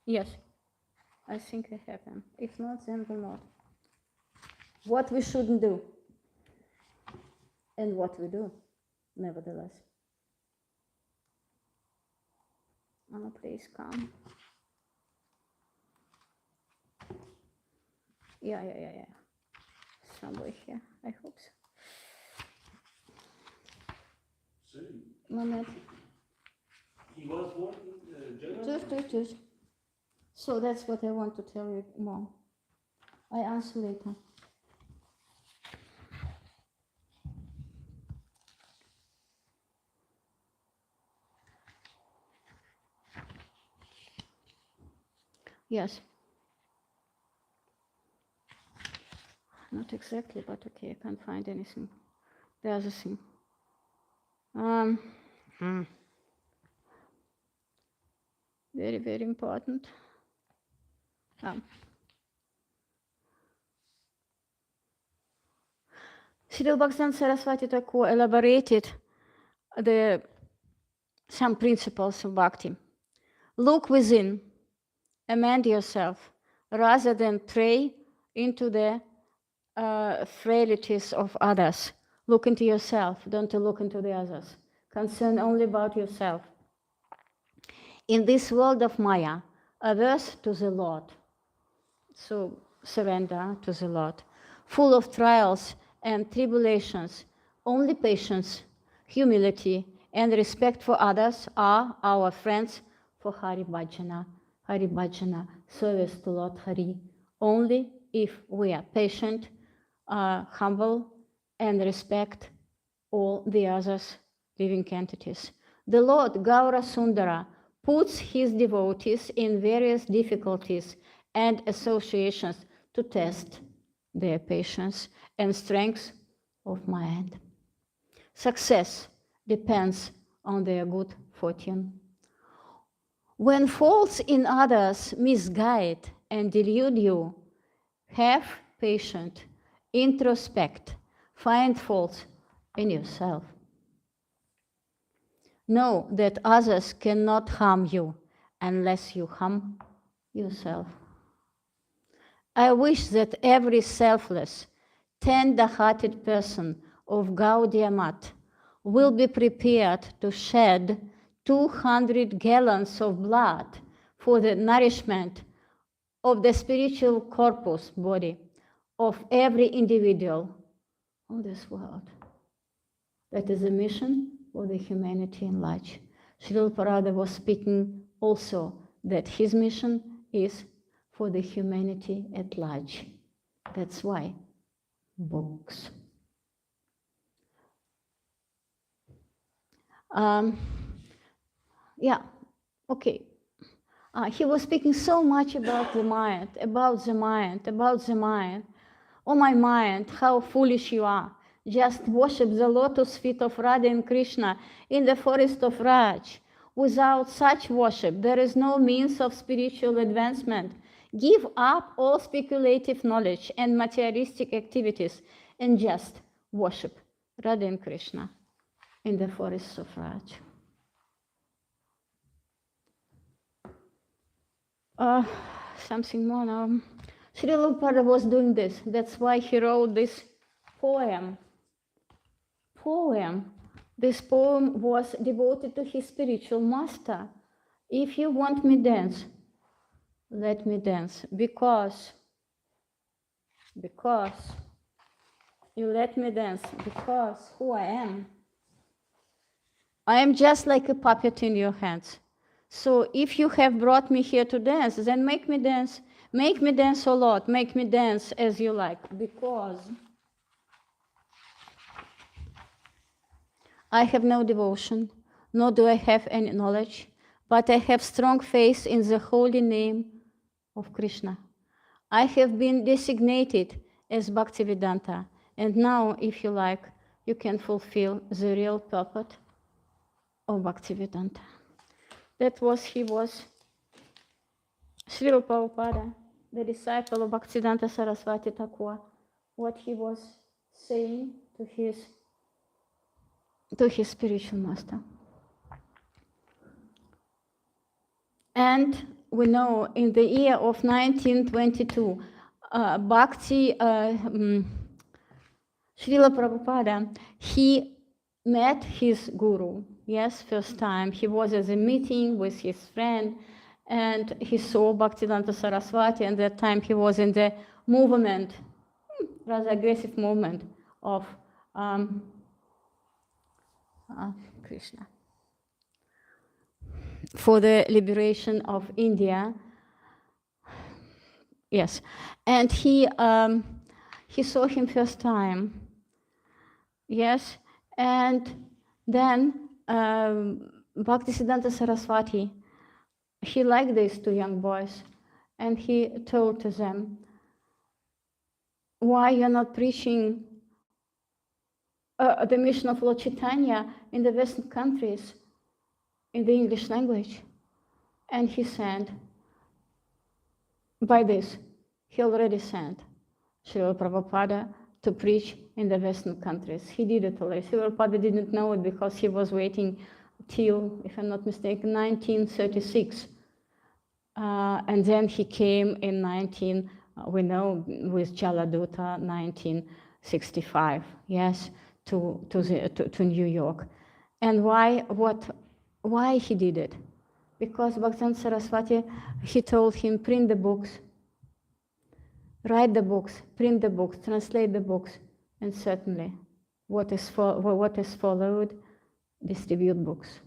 Yes, I think I have them. If not, then will not. What we shouldn't do, and what we do, nevertheless. Oh, please come. Yeah. Somewhere here, I hope so. Moment. He was working general? Just. So that's what I want to tell you more. I answer later. Yes. Not exactly, but okay, I can't find anything. The other thing. Very, very important. Srila Bhaktivedanta Saraswati Thakur elaborated some principles of bhakti. Look within, amend yourself, rather than pray into the frailties of others. Look into yourself, don't look into the others. Concern only about yourself. In this world of Maya, averse to the Lord, so surrender to the Lord, full of trials and tribulations, only patience, humility, and respect for others are our friends for Hari Bhajana, service to Lord Hari. Only if we are patient, humble, and respect all the others living entities. The Lord Gaura Sundara puts his devotees in various difficulties and associations to test their patience and strength of mind. Success depends on their good fortune. When faults in others misguide and delude you, have patience, introspect, find faults in yourself. Know that others cannot harm you unless you harm yourself. I wish that every selfless, tender-hearted person of Gaudiya Math will be prepared to shed 200 gallons of blood for the nourishment of the spiritual corpus body of every individual of this world. That is the mission for the humanity in large. Srila Prabhupada was speaking also that his mission is for the humanity at large. That's why books. He was speaking so much about the mind. Oh, my mind, how foolish you are. Just worship the lotus feet of Radha and Krishna in the forest of Raj. Without such worship, there is no means of spiritual advancement. Give up all speculative knowledge and materialistic activities and just worship Radha and Krishna in the forests of Raj. Something more now. Srila Prabhupada was doing this. That's why he wrote this poem. This poem was devoted to his spiritual master. If you want me dance, let me dance. Because you let me dance. Because who I am just like a puppet in your hands. So if you have brought me here to dance, then make me dance. Make me dance a lot. Make me dance as you like. Because I have no devotion, nor do I have any knowledge. but I have strong faith in the holy name of Krishna. I have been designated as Bhaktivedanta, and now, if you like, you can fulfill the real purpose of Bhaktivedanta. That was Srila Prabhupada, the disciple of Bhaktivedanta Saraswati Thakur, what he was saying to his spiritual master. And we know in the year of 1922, Srila Prabhupada, he met his guru. Yes, first time. He was at a meeting with his friend, and he saw Bhaktivedanta Saraswati, and that time he was in the movement, rather aggressive movement of Krishna, for the liberation of India. Yes, and he saw him first time. Yes, and then Bhaktisiddhanta Saraswati, he liked these two young boys, and he told to them, why you're not preaching the mission of Lord Chaitanya in the Western countries in the English language? And he sent, by this, he already sent Srila Prabhupada to preach in the Western countries. He did it already. Srila Prabhupada didn't know it because he was waiting till, if I'm not mistaken, 1936. And then he came in we know with Jaladuta, 1965, yes, to New York. And why he did it? Because Bhaktivedanta Saraswati, he told him, print the books, write the books, print the books, translate the books, and certainly what is followed, distribute books.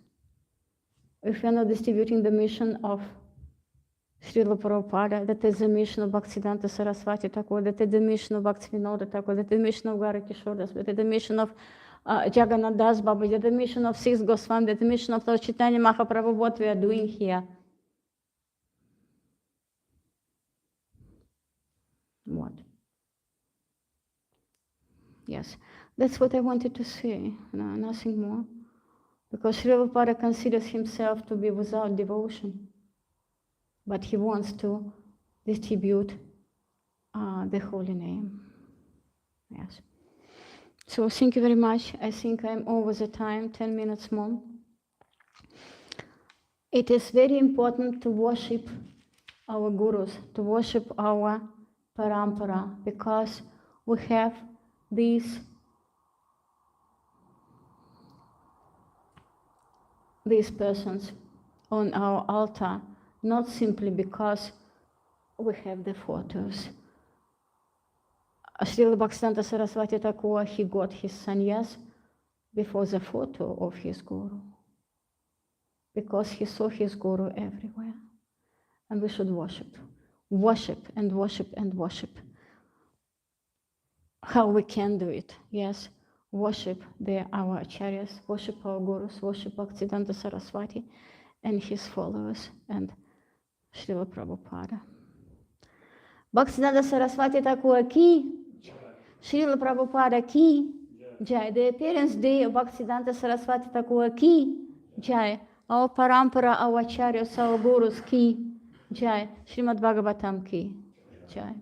If we are not distributing the mission of Srila Prabhupada, that is the mission of Bhaktivedanta Saraswati Thakur, that is the mission of Bhaktivinoda Thakur, that is the mission of Gauradesh, that is the mission of Jagannath Das Babaji, that is the mission of Six Goswami, that is the mission of Lord Chaitanya Mahaprabhu, what we are doing here. What? Yes, that's what I wanted to say, nothing more. Because Srila Prabhupada considers himself to be without devotion, but he wants to distribute the holy name. Yes. So thank you very much. I think I'm over the time, 10 minutes more. It is very important to worship our gurus, to worship our parampara, because we have these persons on our altar, not simply because we have the photos. Srila Bhaktivedanta Saraswati Thakur, he got his sannyas before the photo of his guru, because he saw his guru everywhere. And we should worship, worship and worship and worship. How we can do it? Yes, worship our acharyas, worship our gurus, worship Bhaktivedanta Saraswati and his followers, and Srila Prabhupada. Bhaktivedanta Saraswati Thakur ki, Srila Prabhupada ki, Jai. The appearance day of Bhaktivedanta Saraswati Thakur ki, Jai. Our parampara, our acharyas, our gurus ki, Jai. Srimad Bhagavatam ki, Jai.